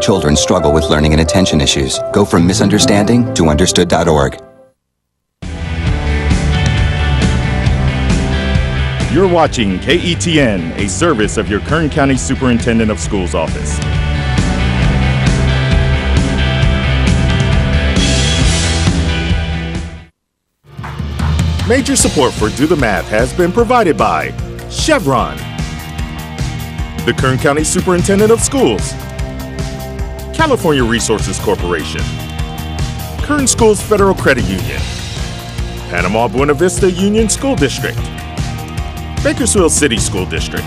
Children struggle with learning and attention issues. Go from misunderstanding to understood.org. You're watching KETN, a service of your Kern County Superintendent of Schools office. Major support for Do the Math has been provided by Chevron, the Kern County Superintendent of Schools, California Resources Corporation, Kern Schools Federal Credit Union, Panama Buena Vista Union School District, Bakersfield City School District,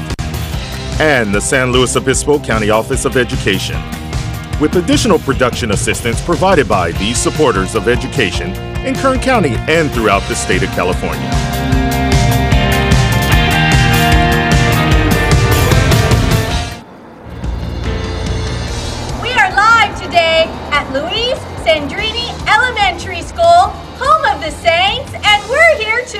and the San Luis Obispo County Office of Education, with additional production assistance provided by these supporters of education in Kern County and throughout the state of California. We are live today at Luis Sandrini Elementary School, home of the Saints, and we're here to...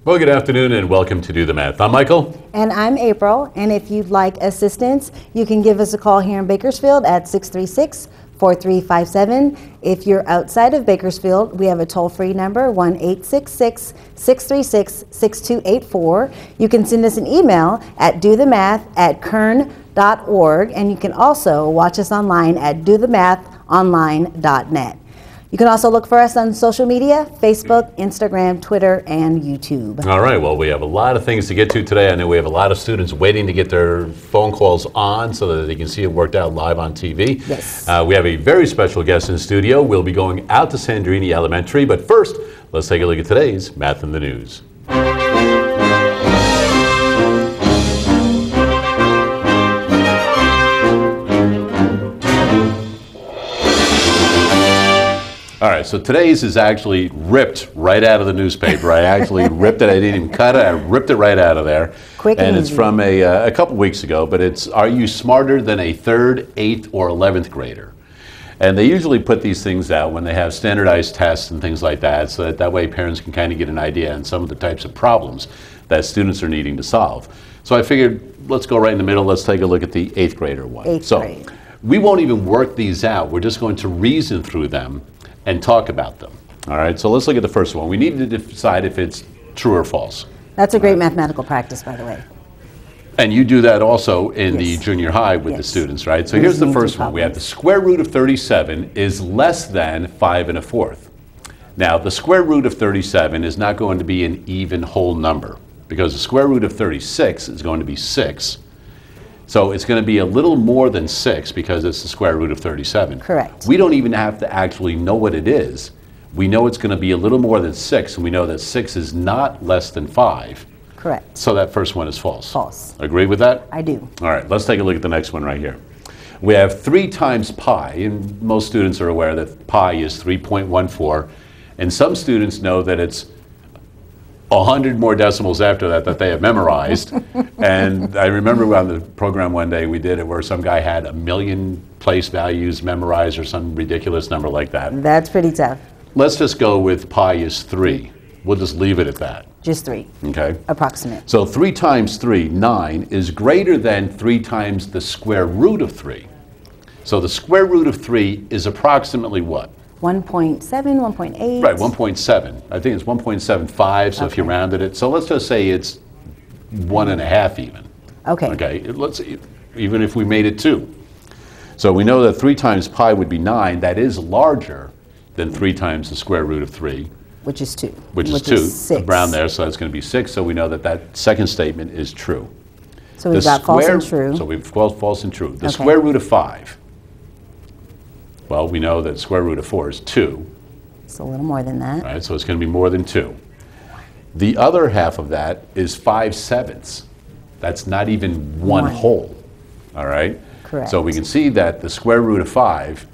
Well, good afternoon and welcome to Do the Math. I'm Michael. And I'm April. And if you'd like assistance, you can give us a call here in Bakersfield at 636-4357. If you're outside of Bakersfield, we have a toll-free number, 1-866-636-6284. You can send us an email at dothemath@kern.org. And you can also watch us online at dothemathonline.net. You can also look for us on social media, Facebook, Instagram, Twitter, and YouTube. All right, well, we have a lot of things to get to today. I know we have a lot of students waiting to get their phone calls on so that they can see it worked out live on TV. Yes. We have a very special guest in the studio. We'll be going out to Sandrini Elementary, but first, let's take a look at today's Math in the News. All right, so today's is actually ripped right out of the newspaper. I actually ripped it. I didn't even cut it. I ripped it right out of there. Quick and it's easy. from a couple weeks ago, but it's, are you smarter than a 3rd, 8th, or 11th grader? And they usually put these things out when they have standardized tests and things like that, so that way parents can kind of get an idea on some of the types of problems that students are needing to solve. So I figured, let's go right in the middle. Let's take a look at the 8th grader one. 8th grade. We won't even work these out. We're just going to reason through them and talk about them. All right, so let's look at the first one. We need to decide if it's true or false. That's a great mathematical practice, by the way. And you do that also in the junior high with the Yes. students, right? So here's the first one. We have the square root of 37 is less than 5 1/4. Now, the square root of 37 is not going to be an even whole number because the square root of 36 is going to be 6. So it's going to be a little more than 6 because it's the square root of 37. Correct. We don't even have to actually know what it is. We know it's going to be a little more than 6, and we know that 6 is not less than 5. Correct. So that first one is false. False. Agree with that? I do. All right, let's take a look at the next one right here. We have 3 times pi, and most students are aware that pi is 3.14, and some students know that it's 100 more decimals after that they have memorized. And I remember on the program one day we did it where some guy had 1,000,000 place values memorized or some ridiculous number like that. That's pretty tough. Let's just go with pi is 3. We'll just leave it at that. Just 3. Okay. Approximate. So 3 times 3, 9, is greater than 3 times the square root of 3. So the square root of 3 is approximately what? 1.7, 1.8. Right, 1.7. I think it's 1.75, so if you rounded it. So let's just say it's 1.5 even. Okay. Okay, let's even if we made it 2. So we know that 3 times pi would be 9. That is larger than 3 times the square root of 3. Which is 2. Which is 2. 6. Around there, so that's going to be 6. So we know that that second statement is true. So we've got false and true. So we've got false and true. The Okay. square root of 5. Well, we know that square root of 4 is 2. It's a little more than that. Right, so it's going to be more than 2. The other half of that is 5/7. That's not even one whole. All right? Correct. So we can see that the square root of 5,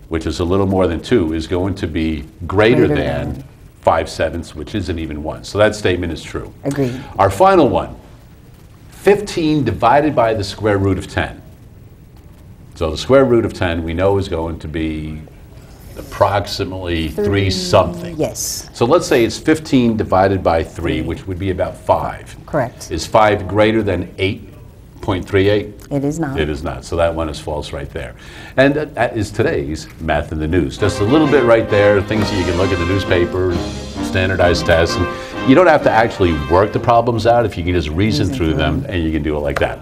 which is a little more than 2, is going to be greater than 5/7, which isn't even 1. So that statement is true. Agreed. Our final one, 15 divided by the square root of 10. So the square root of 10 we know is going to be approximately 3 something. Yes, So let's say it's 15 divided by 3, which would be about 5. correct. Is 5 greater than 8.38? It is not. It is not. So that one is false right there. And that is today's Math in the News. Just a little bit right there, things that you can look at the newspaper, standardized tests. And you don't have to actually work the problems out if you can just reason through them, and you can do it like that.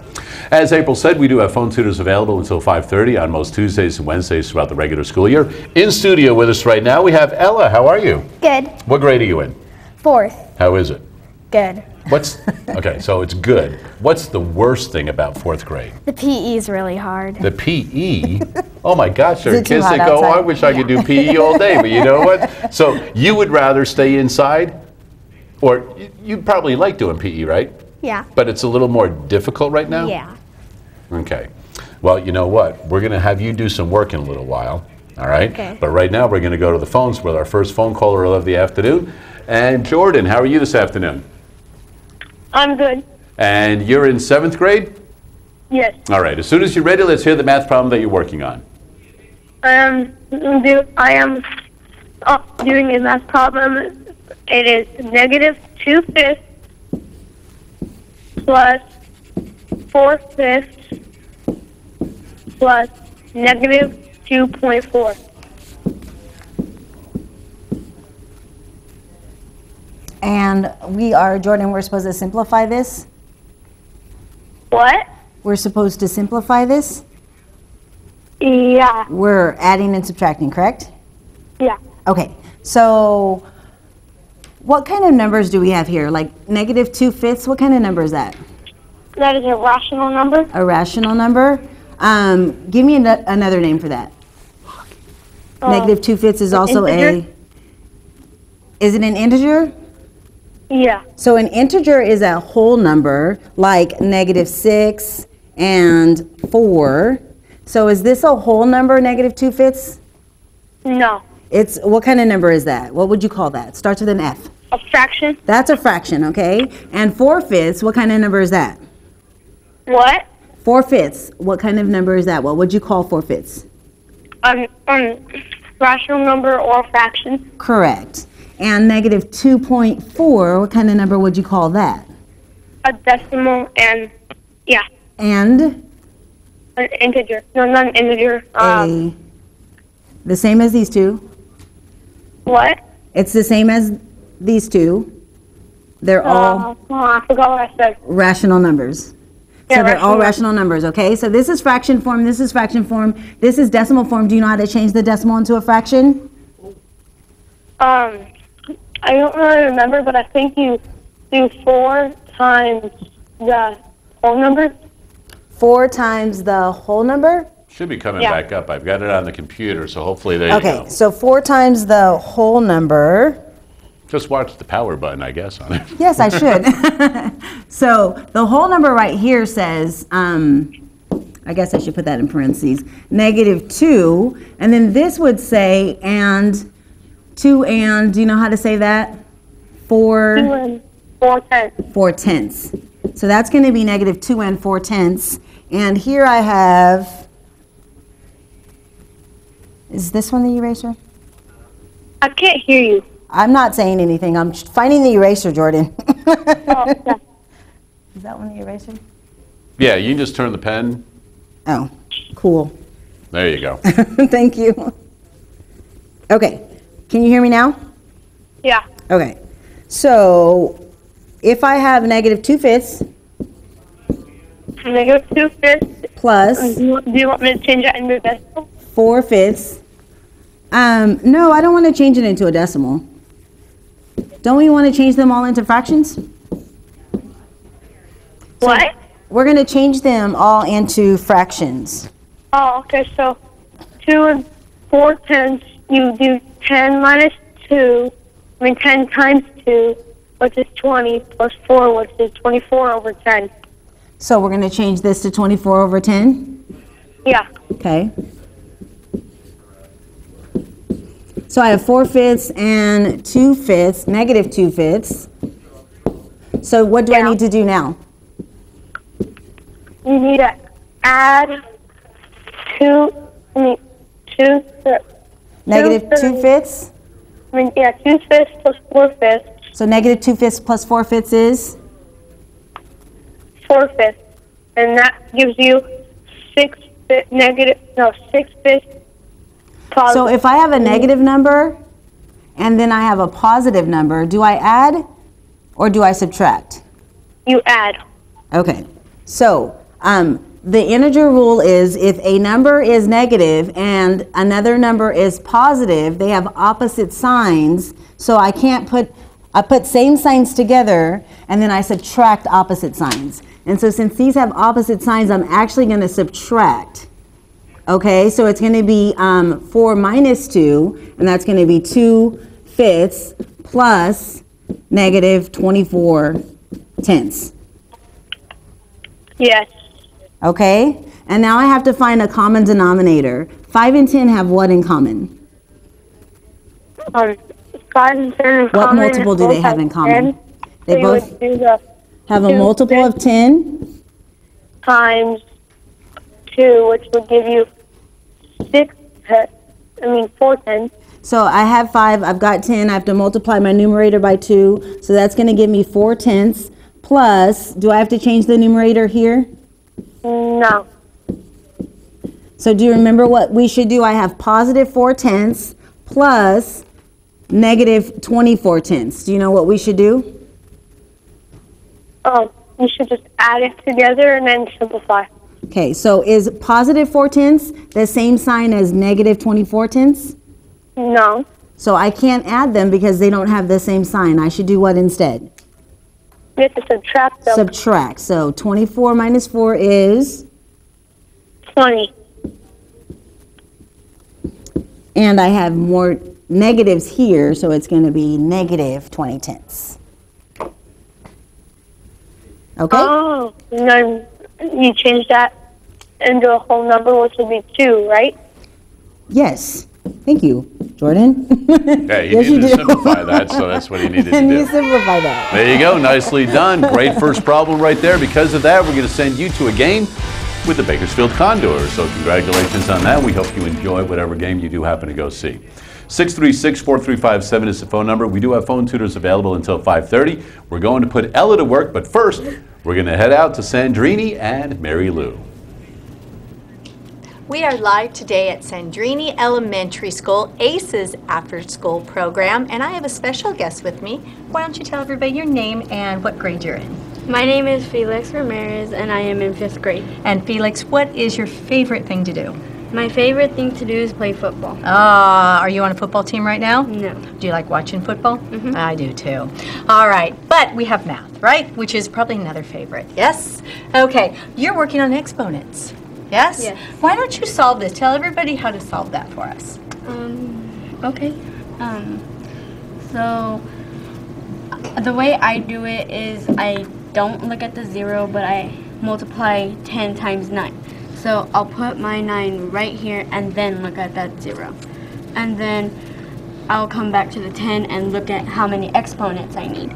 As April said, we do have phone tutors available until 5:30 on most Tuesdays and Wednesdays throughout the regular school year. In studio with us right now, we have Ella. How are you? Good. What grade are you in? 4th. How is it? Good. Okay, so it's good. What's the worst thing about 4th grade? The PE is really hard. The PE? Oh my gosh, there Is are it too kids that hot go, oh, I outside? wish I could do PE all day, but you know what? So you would rather stay inside? Or you probably like doing PE, right? Yeah. But it's a little more difficult right now? Yeah. Okay. Well, you know what? We're going to have you do some work in a little while, all right? Okay. But right now we're going to go to the phones with our first phone caller of the afternoon. And Jordan, how are you this afternoon? I'm good. And you're in 7th grade? Yes. All right. As soon as you're ready, let's hear the math problem that you're working on. I am doing a math problem. It is -2/5 plus 4/5 plus -2.4. And Jordan, we're supposed to simplify this? What? We're supposed to simplify this? Yeah. We're adding and subtracting, correct? Yeah. Okay, so what kind of numbers do we have here? Like -2/5, what kind of number is that? That is a rational number. A rational number? Give me another name for that. -2/5 is also integer? Is it an integer? Yeah. So an integer is a whole number, like -6 and 4. So is this a whole number, -2/5? No. It's, what kind of number is that? What would you call that? Starts with an F. A fraction. That's a fraction, okay? And 4/5, what kind of number is that? What? 4/5, what kind of number is that? What would you call 4/5? Rational number or fraction. Correct. And -2.4, what kind of number would you call that? A decimal and, yeah, And an integer. No, not an integer. the same as these two. What? It's the same as these two. They're all I forgot what I said. rational numbers. Yeah, So they're all rational rational numbers, okay? So this is fraction form, this is fraction form, this is decimal form. Do you know how to change the decimal into a fraction? I don't really remember, but I think you do 4 times the whole number. 4 times the whole number? Should be coming Yeah. back up. I've got it on the computer, so hopefully there you Okay, go. so 4 times the whole number. Just watch the power button, I guess, on it. Yes, I should. So the whole number right here says, I guess I should put that in parentheses, -2, and then this would say and 2 and, do you know how to say that? 4 2 and 4/10. 4/10. So that's going to be -2 and 4/10. And here I have, is this one the eraser? I can't hear you. I'm not saying anything. I'm finding the eraser, Jordan. Oh, yeah. Is that one the eraser? Yeah, you can just turn the pen. Oh, cool. There you go. Thank you. Okay, can you hear me now? Yeah. Okay, so if I have -2/5 -2/5. plus Do you want me to change that into decimal? 4/5, no, I don't want to change it into a decimal. Don't we want to change them all into fractions? What? We're going to change them all into fractions. Oh, okay, so 2 and 4/10, you do 10 minus 2, 10 times 2, which is 20, plus 4, which is 24 over 10. So we're going to change this to 24 over 10? Yeah. Okay. So I have 4/5 and 2/5, negative 2/5. So what do I need to do now? You need to add Negative 2/5? 2/5 plus 4/5. So negative 2/5 plus 4/5 is? 4/5. And that gives you 6/5 positive. So if I have a negative number and then I have a positive number, do I add or do I subtract? You add. Okay, so the integer rule is if a number is negative and another number is positive, they have opposite signs, so I put same signs together and then I subtract opposite signs. And so since these have opposite signs, I'm actually going to subtract. Okay, so it's going to be 4 minus 2, and that's going to be 2/5 plus negative 24/10. Yes. Okay, and now I have to find a common denominator. 5 and 10 have what in common? 5 and 10 in What common. multiple do they have in common? 10. They So you both would do the have a 2 multiple of 10. times 2, which would give you 4 10. So I have 5, I've got 10, I have to multiply my numerator by 2, so that's going to give me 4/10 plus, do I have to change the numerator here? No. So do you remember what we should do? I have positive 4/10 plus negative 24/10. Do you know what we should do? You should just add it together and then simplify. Okay, so is positive 4/10 the same sign as negative 24/10? No. So I can't add them because they don't have the same sign. I should do what instead? You have to subtract them. Subtract. So 24 minus 4 is? 20. And I have more negatives here, so it's going to be negative 20/10. Okay? Oh, and then you change that into a whole number, which would be 2, right? Yes. Thank you, Jordan. Yeah, he Yes, you needed to do. simplify that, so that's what he needed to And you do. simplify that. There you go, nicely done. Great first problem right there. Because of that, we're going to send you to a game with the Bakersfield Condors. So congratulations on that. We hope you enjoy whatever game you do happen to go see. 636-4357 is the phone number. We do have phone tutors available until 5:30. We're going to put Ella to work, but first, we're going to head out to Sandrini and Mary Lou. We are live today at Sandrini Elementary School, ACE's after-school program, and I have a special guest with me. Why don't you tell everybody your name and what grade you're in? My name is Felix Ramirez, and I am in 5th grade. And Felix, what is your favorite thing to do? My favorite thing to do is play football. Are you on a football team right now? No. Do you like watching football? I do too. All right, but we have math, right? Which is probably another favorite. Yes? Okay, you're working on exponents. Yes? Yes. Why don't you solve this? Tell everybody how to solve that for us. Okay. So the way I do it is I don't look at the 0, but I multiply 10 times 9. So I'll put my 9 right here and then look at that 0. And then I'll come back to the 10 and look at how many exponents I need.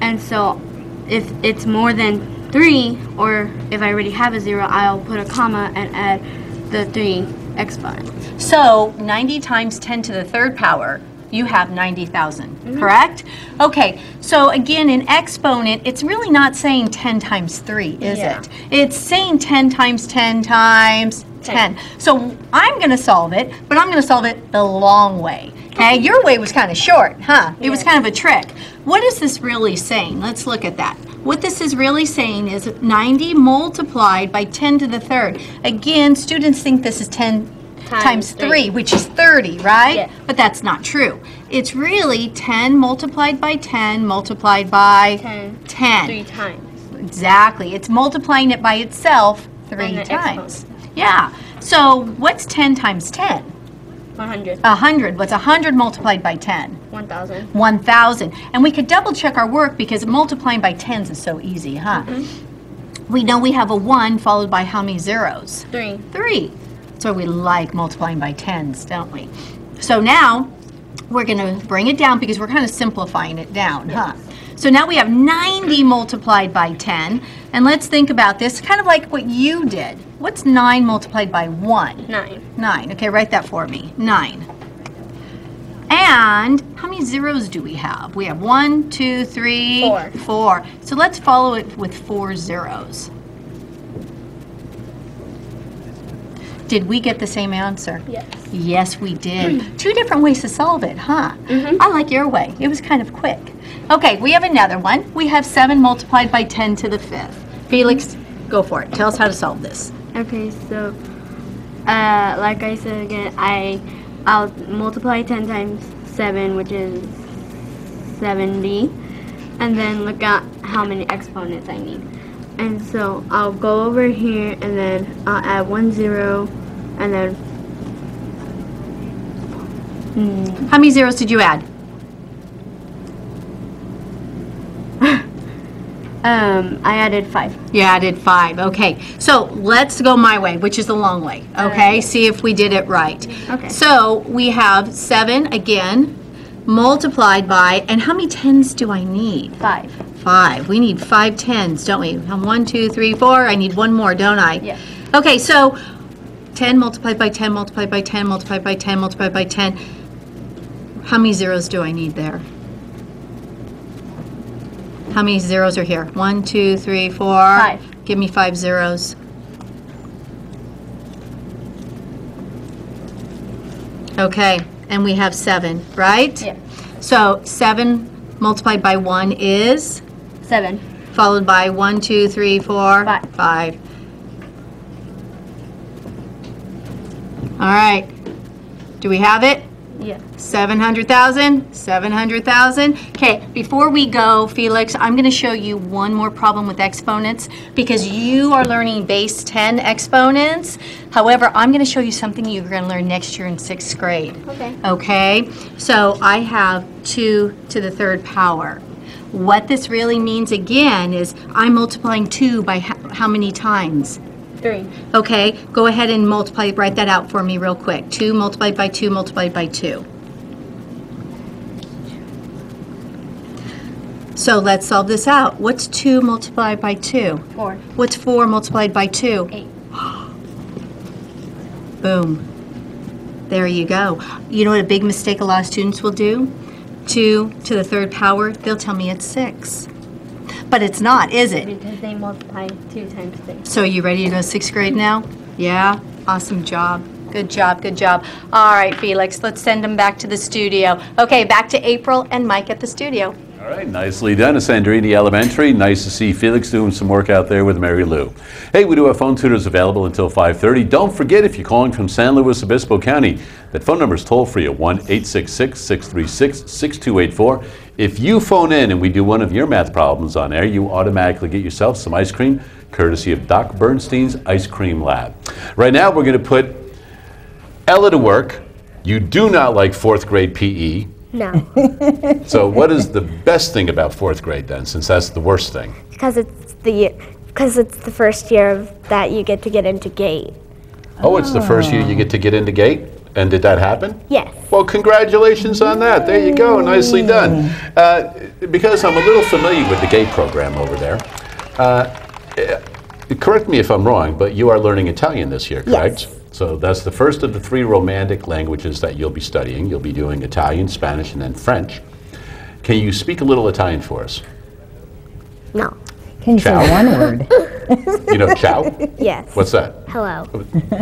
And so if it's more than 3, or if I already have a 0, I'll put a comma and add the 3 exponents. So 90 times 10 to the third power, you have 90,000, correct? Okay, so again, in exponent, it's really not saying 10 times 3, is it? It's saying 10 times 10 times 10. So I'm going to solve it, but I'm going to solve it the long way. Okay, your way was kind of short, huh? It was kind of a trick. What is this really saying? Let's look at that. What this is really saying is 90 multiplied by 10 to the third. Again, students think this is 10 times 3, which is 30, right? Yeah. But that's not true. It's really 10 multiplied by 10 multiplied by 10. 3 times. Exactly. It's multiplying it by itself 3 And the times. Yeah. So what's 10 times 10? 100. 100. What's 100 multiplied by 10? 1,000. 1,000. And we could double check our work because multiplying by tens is so easy, huh? We know we have a 1 followed by how many zeros? 3. 3. So we like multiplying by tens, don't we? So now we're going to bring it down because we're kind of simplifying it down, huh? So now we have 90 multiplied by 10. And let's think about this, kind of like what you did. What's 9 multiplied by 1? 9. 9. Okay, write that for me. 9. And how many zeros do we have? We have 1, 2, 3, 4. 4. So let's follow it with 4 zeros. Did we get the same answer? Yes. Yes, we did. 2 different ways to solve it, huh? I like your way. It was kind of quick. Okay, we have another one. We have 7 multiplied by 10 to the 5th. Felix, go for it. Tell us how to solve this. Okay, so like I said again, I'll multiply 10 times 7, which is 70, and then look at how many exponents I need. And so I'll go over here, and then I'll add 1 0, and then How many zeros did you add? I added 5. You added 5. Okay. So let's go my way, which is the long way. Okay. See if we did it right. Okay. So we have 7 again multiplied by, and how many 10s do I need? 5. 5. We need 5 10s, don't we? 1, 2, 3, 4. I need one more, don't I? Yeah. Okay. So 10 multiplied by 10 multiplied by 10 multiplied by 10 multiplied by 10. How many zeros do I need there? How many zeros are here? 1, 2, 3, 4. 5. Give me 5 zeros. Okay, and we have 7, right? Yeah. So 7 multiplied by 1 is? 7. Followed by 1, 2, 3, 4. 5. 5. All right. Do we have it? Yeah. 700,000, 700,000. Okay, before we go, Felix, I'm going to show you one more problem with exponents because you are learning base 10 exponents. However, I'm going to show you something you're going to learn next year in 6th grade. Okay. Okay, so I have 2 to the 3rd power. What this really means again is I'm multiplying 2 by how many times? 3. Okay, go ahead and multiply, write that out for me real quick. 2 multiplied by 2 multiplied by 2. So let's solve this out. What's 2 multiplied by 2? 4. What's 4 multiplied by 2? 8. Boom. There you go. You know what a big mistake a lot of students will do? 2 to the 3rd power, they'll tell me it's 6. But it's not, is it? Because they multiply 2 times 3. So you ready to go 6th grade now? Yeah? Awesome job. Good job, good job. All right, Felix, let's send them back to the studio. Okay, back to April and Mike at the studio. All right, nicely done, Sandrini Elementary. Nice to see Felix doing some work out there with Mary Lou. Hey, we do have phone tutors available until 5:30. Don't forget, if you're calling from San Luis Obispo County, that phone number is toll free at 1-866-636-6284. If you phone in and we do one of your math problems on air, you automatically get yourself some ice cream, courtesy of Doc Bernstein's Ice Cream Lab. Right now, we're going to put Ella to work. You do not like 4th grade PE. No, So what is the best thing about 4th grade then, since that's the worst thing? because it's the first year that you get to get into GATE. Oh, it's the first year you get to get into GATE? And did that happen? Yes. Well, congratulations on that. There you go. Nicely done. Because I'm a little familiar with the GATE program over there, correct me if I'm wrong, but you are learning Italian this year, correct? Yes. So that's the first of the 3 Romantic languages that you'll be studying. You'll be doing Italian, Spanish, and then French. Can you speak a little Italian for us? No. Can you Ciao. say one word? You know ciao? Yes. What's that? Hello.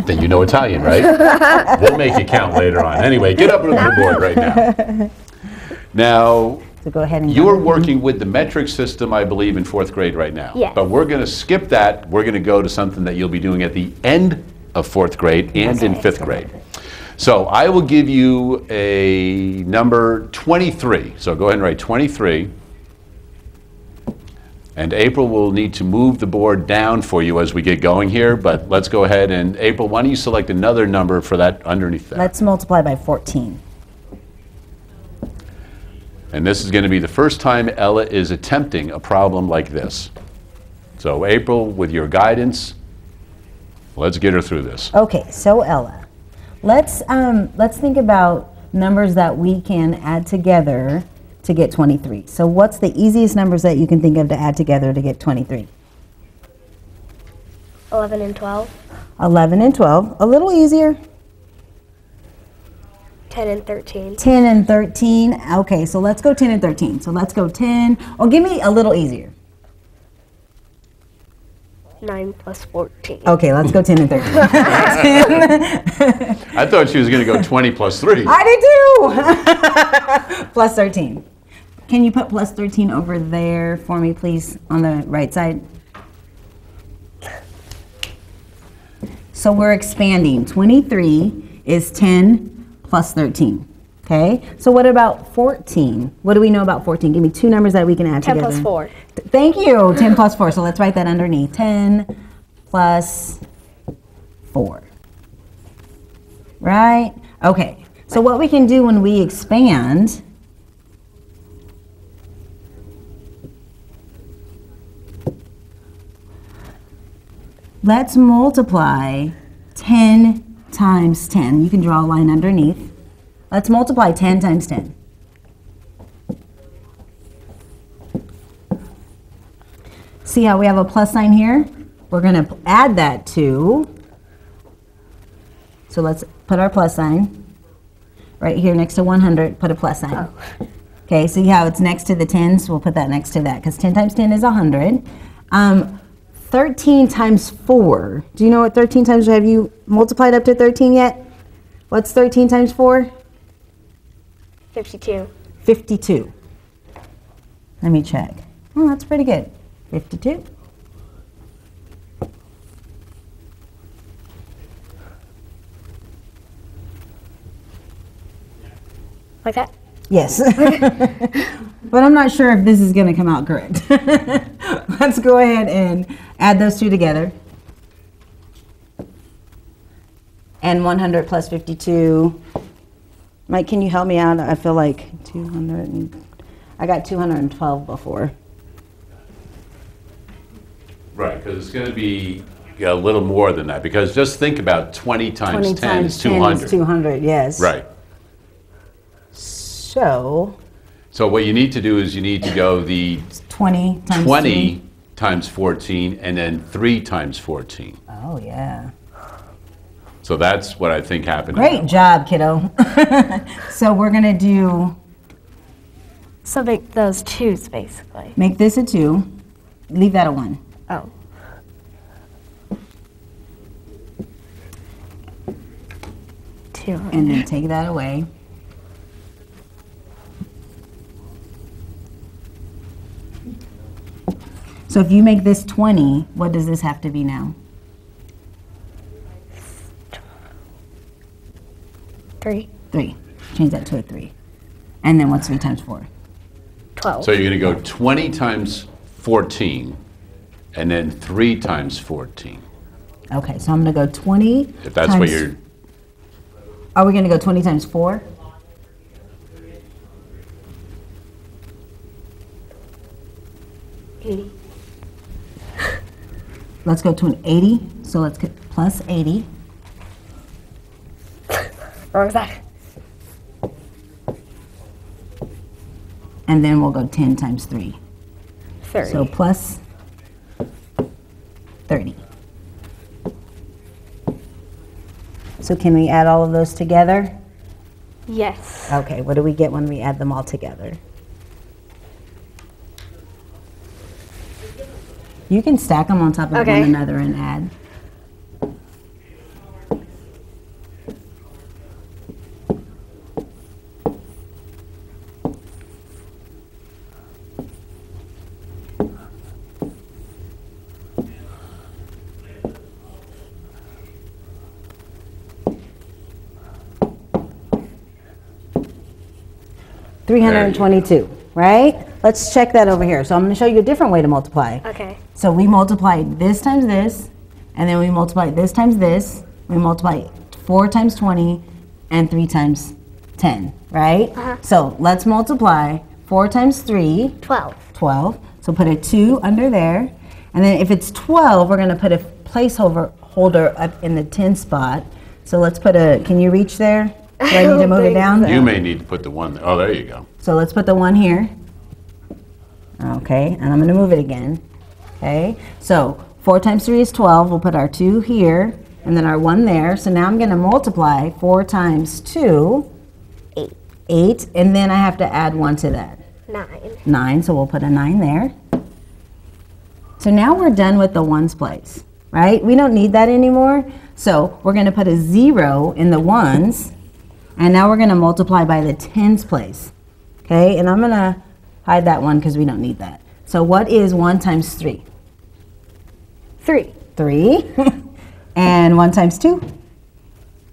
Then you know Italian, right? We'll make it count later on. Anyway, get up on the board right now. Now, So go ahead and. you're working with the metric system, I believe, in 4th grade right now. Yes. But we're going to skip that. We're going to go to something that you'll be doing at the end of 4th grade and in 5th grade. So I will give you a number 23. So go ahead and write 23. And April will need to move the board down for you as we get going here, but let's go ahead and, April, why don't you select another number for that underneath that? Let's multiply by 14. And this is going to be the first time Ella is attempting a problem like this. So April, with your guidance, let's get her through this. Okay, so Ella, let's think about numbers that we can add together to get 23. So what's the easiest numbers that you can think of to add together to get 23? 11 and 12. 11 and 12. A little easier. 10 and 13. 10 and 13. Okay, so let's go 10 and 13. So let's go 10. Oh, give me a little easier. 9 plus 14. Okay, let's go 10 and 13. I thought she was going to go 20 plus 3. I did too. Plus 13. Can you put plus 13 over there for me, please, on the right side? So we're expanding. 23 is 10 plus 13. Okay, so what about 14? What do we know about 14? Give me two numbers that we can add 10 together. 10 plus 4. Thank you. 10 plus 4. So let's write that underneath. 10 plus 4. Right? Okay. So what we can do when we expand, let's multiply 10 times 10. You can draw a line underneath. Let's multiply 10 times 10. See how we have a plus sign here? We're going to add that to, so let's put our plus sign right here next to 100, put a plus sign. Oh. Okay, see how it's next to the 10s? We'll put that next to that because 10 times 10 is 100. 13 times 4. Do you know what 13 times, have you multiplied up to 13 yet? What's 13 times 4? 52. 52. Let me check. Oh, that's pretty good. 52. Like that? Yes. But I'm not sure if this is going to come out correct. Let's go ahead and add those two together. And 100 plus 52. Mike, can you help me out? I feel like 200. I got 212 before. Right, because it's going to be a little more than that. Because just think about 20 times 20 10 times is 10 200. is 200, yes. Right. So what you need to do is you need to go the 20 times 20 3. times 14 and then 3 times 14. Oh, yeah. So that's what I think happened. Great job, kiddo. So we're going to do, So make those 2s basically. make this a 2, leave that a 1. Oh. Two. And then take that away. So if you make this 20, what does this have to be now? 3. 3. Change that to a 3. And then what's 3 times 4? 12. So you're going to go 20 times 14 and then 3 times 14. Okay, so I'm going to go 20 If that's times, what you're... Are we going to go 20 times 4? Let's go to an 80. So let's get plus 80. Wrong side. And then we'll go 10 times 3. 30. So plus 30. So can we add all of those together? Yes. Okay, what do we get when we add them all together? You can stack them on top of Okay. one another and add. $322, right? Let's check that over here. So I'm going to show you a different way to multiply. Okay. So we multiply this times this, and then we multiply this times this. We multiply 4 times 20 and 3 times 10, right? So let's multiply 4 times 3, 12. 12. So put a 2 under there. And then if it's 12, we're going to put a placeholder up in the 10 spot. So let's put a, can you reach there? Do I need to move it down? You may need to put the 1 there. Oh, there you go. So let's put the 1 here. Okay, and I'm going to move it again. Okay, so 4 times 3 is 12. We'll put our 2 here, and then our 1 there. So now I'm going to multiply 4 times 2. 8. 8, and then I have to add 1 to that. 9. 9, so we'll put a 9 there. So now we're done with the ones place, right? We don't need that anymore. So we're going to put a 0 in the ones, and now we're going to multiply by the tens place. Okay, and I'm going to hide that one because we don't need that. So what is 1 times 3? 3. 3. And 1 times 2?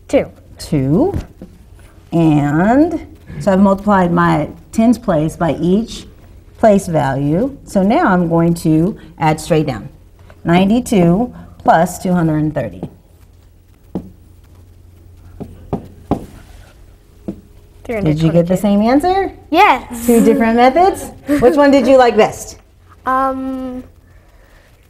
2. 2. And so I've multiplied my tens place by each place value. So now I'm going to add straight down. 92 plus 230. Did you get the same answer? Yes. 2 different methods? Which one did you like best?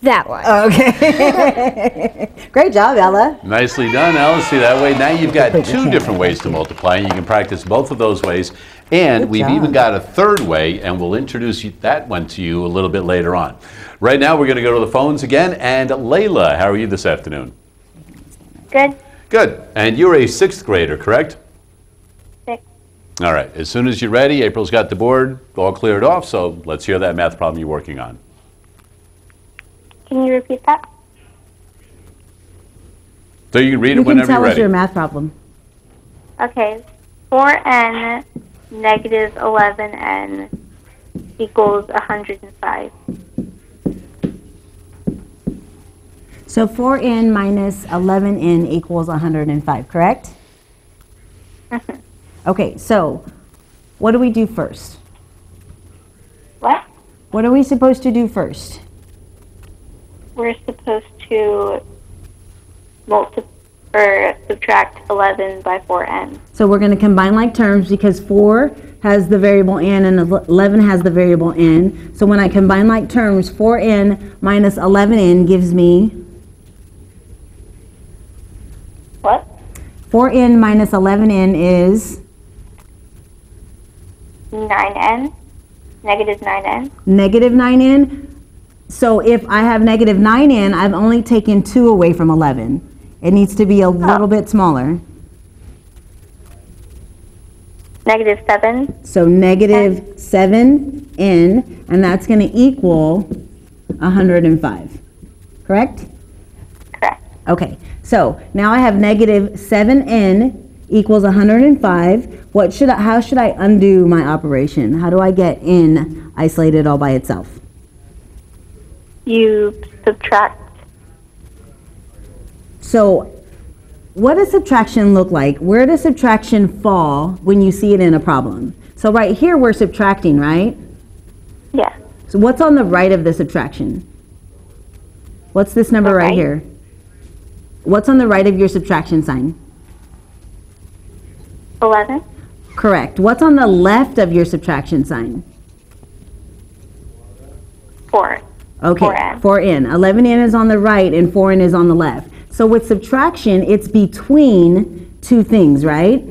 That one. Okay. Great job, Ella. Nicely done, Alice. See, that way now you've got 2 different ways to multiply, and you can practice both of those ways. And Good we've job. even got a third way, and we'll introduce that one to you a little bit later on. Right now, we're going to go to the phones again. And Layla, how are you this afternoon? Good. Good. And you're a 6th grader, correct? 6. All right. As soon as you're ready, April's got the board all cleared off, so let's hear that math problem you're working on. Can you repeat that? So you can read it You can whenever tell you're us your ready. math problem. Okay. 4n negative 11n equals 105. So 4n minus 11n equals 105, correct? Okay, so what do we do first? What? What are we supposed to do first? We're supposed to subtract 11 by 4n. So we're going to combine like terms because 4 has the variable n and 11 has the variable n. So when I combine like terms, 4n minus 11n gives me What? 4n minus 11n is 9n. Negative 9n. negative 9n. So if I have negative 9n, I've only taken 2 away from 11. It needs to be a little bit smaller. Negative 7. So negative 7n, and that's going to equal 105. Correct? Correct. Okay, so now I have negative 7n equals 105. How should I undo my operation? How do I get n isolated all by itself? You subtract. So what does subtraction look like? Where does subtraction fall when you see it in a problem? So right here we're subtracting, right? Yeah. So what's on the right of the subtraction? What's this number right right? here? What's on the right of your subtraction sign? 11. Correct. What's on the left of your subtraction sign? 4. Okay, 4n. 4n. 11n is on the right and 4n is on the left. So with subtraction, it's between 2 things, right?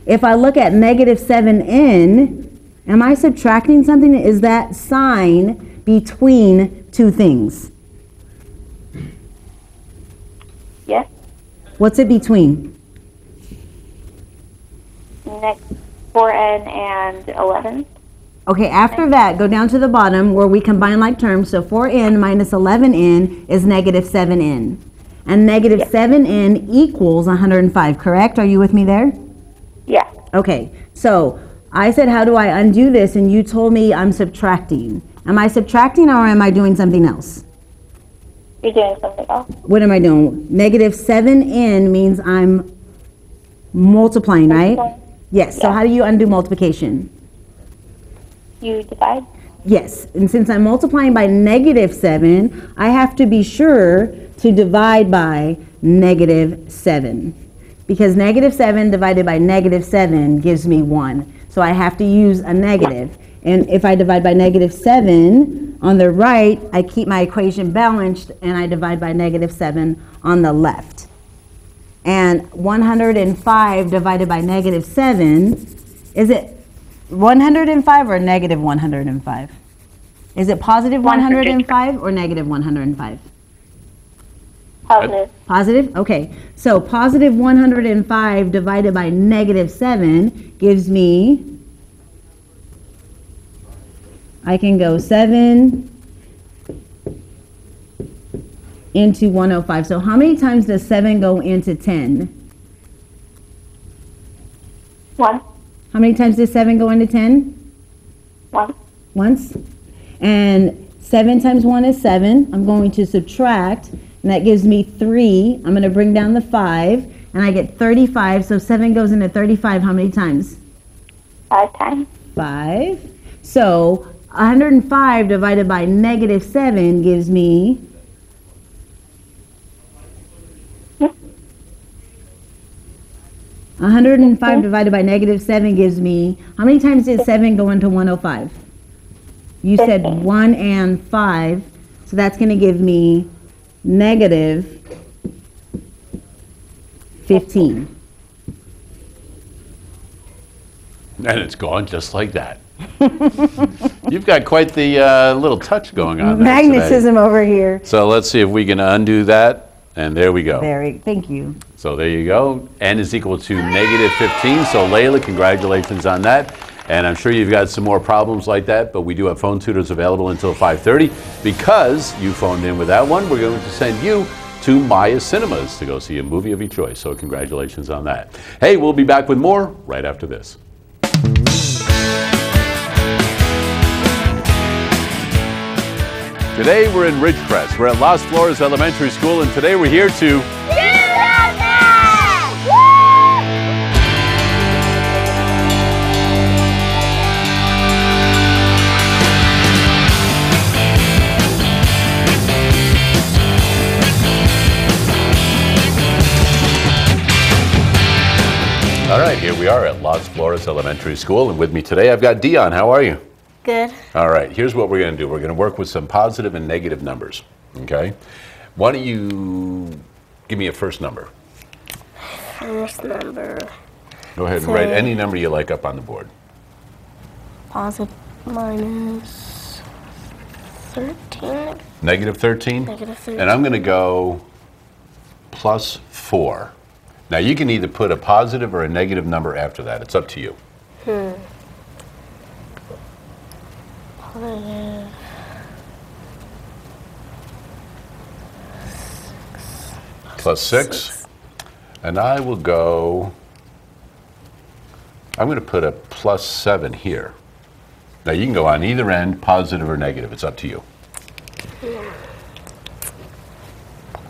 If I look at negative 7n, am I subtracting something? Is that sign between 2 things? Yes. What's it between? 4n and 11. Okay, after that, go down to the bottom where we combine like terms. So 4n minus 11n is negative 7n. And negative 7n equals 105, correct? Are you with me there? Yeah. Okay, so I said, how do I undo this? And you told me I'm subtracting. Am I subtracting or am I doing something else? You're doing something else. What am I doing? Negative 7n means I'm multiplying, right? Yes, so how do you undo multiplication? You divide. Yes, and since I'm multiplying by negative 7, I have to be sure to divide by negative 7. Because negative 7 divided by negative 7 gives me 1. So I have to use a negative. And if I divide by negative 7 on the right, I keep my equation balanced and I divide by negative 7 on the left. And 105 divided by negative 7, is it 105 or negative 105? Is it positive 105 or negative 105? Positive. Positive? Okay. So positive 105 divided by negative 7 gives me, I can go 7 into 105. So how many times does 7 go into 10? 1. How many times does 7 go into 10? 1. Once. And 7 times 1 is 7. I'm going to subtract, and that gives me 3. I'm going to bring down the 5, and I get 35. So 7 goes into 35 how many times? 5 times. 5. So 105 divided by negative 7 gives me 105 divided by negative 7 gives me, how many times did 7 go into 105? You said 1 and 5, so that's going to give me negative 15. And it's gone just like that. You've got quite the little touch going on there today. Magnetism over here. So let's see if we can undo that. And there we go. Thank you. So there you go. N is equal to negative 15. So Layla, congratulations on that. And I'm sure you've got some more problems like that, but we do have phone tutors available until 5:30. Because you phoned in with that one, we're going to send you to Maya Cinemas to go see a movie of your choice. So congratulations on that. Hey, we'll be back with more right after this. Today we're in Ridgecrest. We're at Las Flores Elementary School, and today we're here to All right, here we are at Las Flores Elementary School, and with me today I've got Dion. How are you? Good. All right, here's what we're going to do. We're going to work with some positive and negative numbers, okay? Why don't you give me a first number? First number. Go ahead and write any number you like up on the board. Positive minus 13. Negative 13? Negative 13. And I'm going to go plus 4. Now, you can either put a positive or a negative number after that. It's up to you. Positive. Plus 6. And I will go, I'm going to put a plus 7 here. Now, you can go on either end, positive or negative. It's up to you.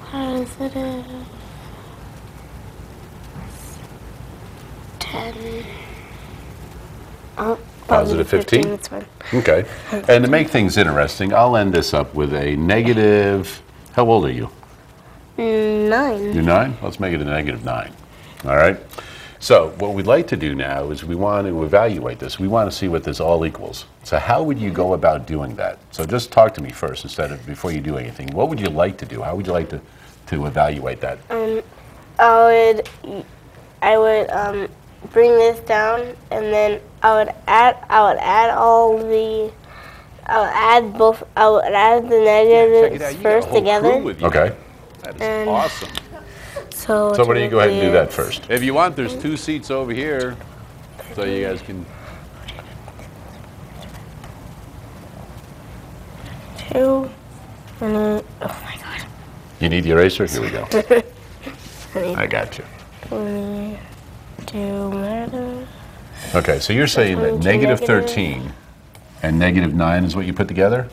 Positive. 10. Oh, Positive 15? That's fine. Okay. And to make things interesting, I'll end this up with a negative, how old are you? 9. You're 9? Let's make it a negative 9. All right? So what we'd like to do now is we want to evaluate this. We want to see what this all equals. So how would you go about doing that? So just talk to me first before you do anything. What would you like to do? How would you like to evaluate that? I would bring this down, and then I would add the negatives first together. Okay. That is awesome. So why don't you go ahead and do that first? If you want, there's 2 seats over here, so you guys can. 2. And then, oh my God. You need the eraser? Here we go. I got you. 22 minus. Okay, so you're saying that negative 13 and negative 9 is what you put together?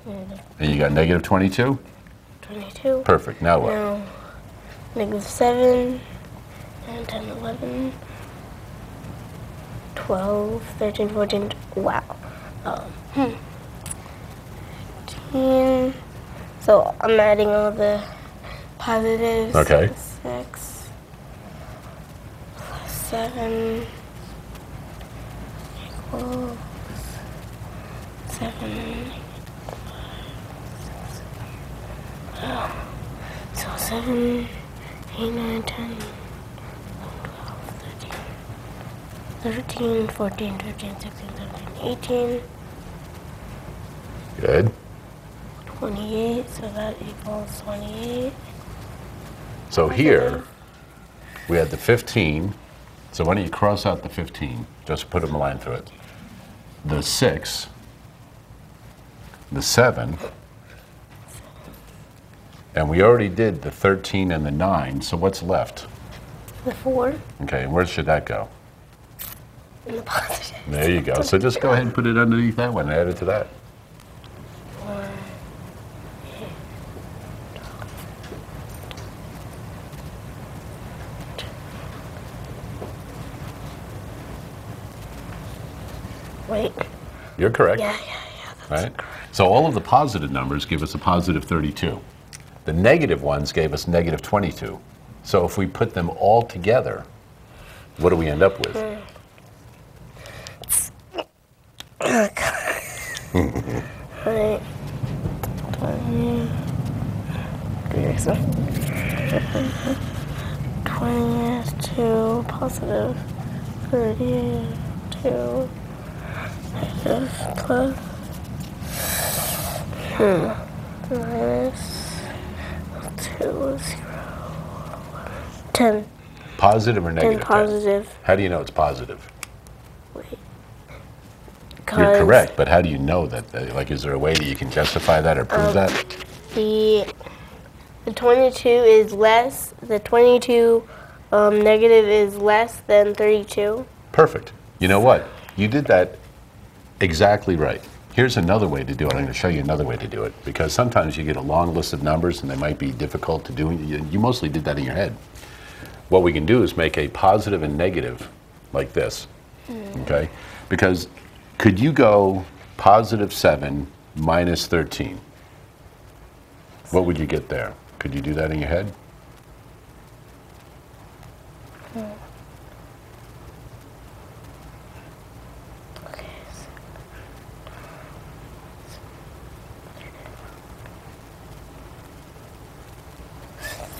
And you got negative 22? 22. Perfect. Now what? Now, negative 7, 9, 10, 11, 12, 13, 14, wow. 15. So I'm adding all the positives. Okay. 6 plus 7 equals 7. So 7, 8, 9, 10, 13, 14, 15, 16, 17, 18. Good. 28, so that equals 28. So here, we had the 15. So why don't you cross out the 15? Just put a line through it. The 6, the 7, and we already did the 13 and the 9, so what's left? The 4. Okay, and where should that go? In the positive. There you go. So just go ahead and put it underneath that one and add it to that. 4. Wait. You're correct. Yeah, that's right? So all of the positive numbers give us a positive 32. The negative ones gave us negative 22. So if we put them all together, what do we end up with? Right. 20 is 2 positive 32 negative plus minus 2 is 0 10. Positive or negative? 10 positive. How do you know it's positive? Wait. You're correct, but how do you know that? Like, is there a way that you can justify that or prove that? The 22 is less, the 22 negative is less than 32. Perfect. You know what? You did that exactly right. Here's another way to do it. I'm going to show you another way to do it, because sometimes you get a long list of numbers and they might be difficult to do. You mostly did that in your head. What we can do is make a positive and negative like this, okay? Because could you go positive 7 minus 13? What would you get there? Could you do that in your head? Okay.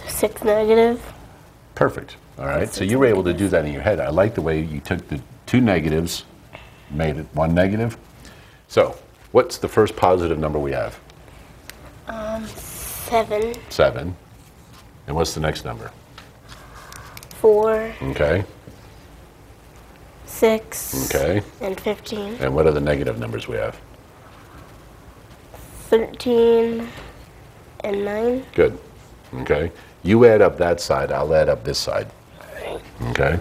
6 negative. Perfect. All right. So you were able to do that in your head. I like the way you took the two negatives, made it one negative. So what's the first positive number we have? 7. 7. And what's the next number? 4. Okay. 6. Okay. And 15. And what are the negative numbers we have? 13 and 9. Good. Okay. You add up that side, I'll add up this side. Okay.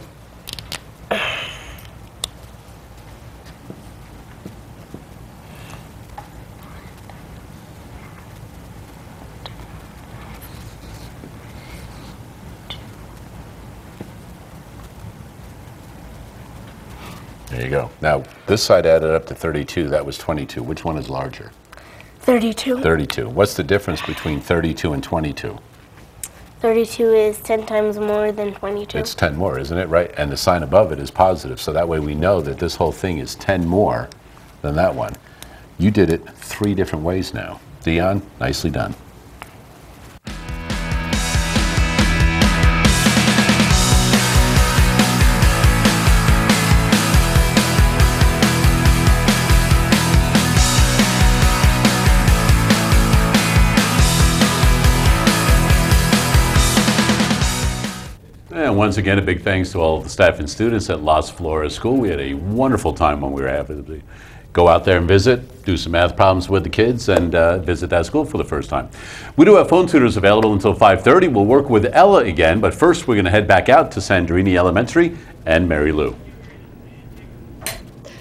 There you go. Now, this side added up to 32. That was 22. Which one is larger? 32. 32. What's the difference between 32 and 22? 32 is 10 times more than 22. It's 10 more, isn't it? Right? And the sign above it is positive. So that way we know that this whole thing is 10 more than that one. You did it 3 different ways now. Dion, nicely done. And once again, a big thanks to all of the staff and students at Las Flores School. We had a wonderful time when we were able to go out there and visit, do some math problems with the kids, and visit that school for the first time. We do have phone tutors available until 5:30. We'll work with Ella again, but first we're going to head back out to Sandrini Elementary and Mary Lou.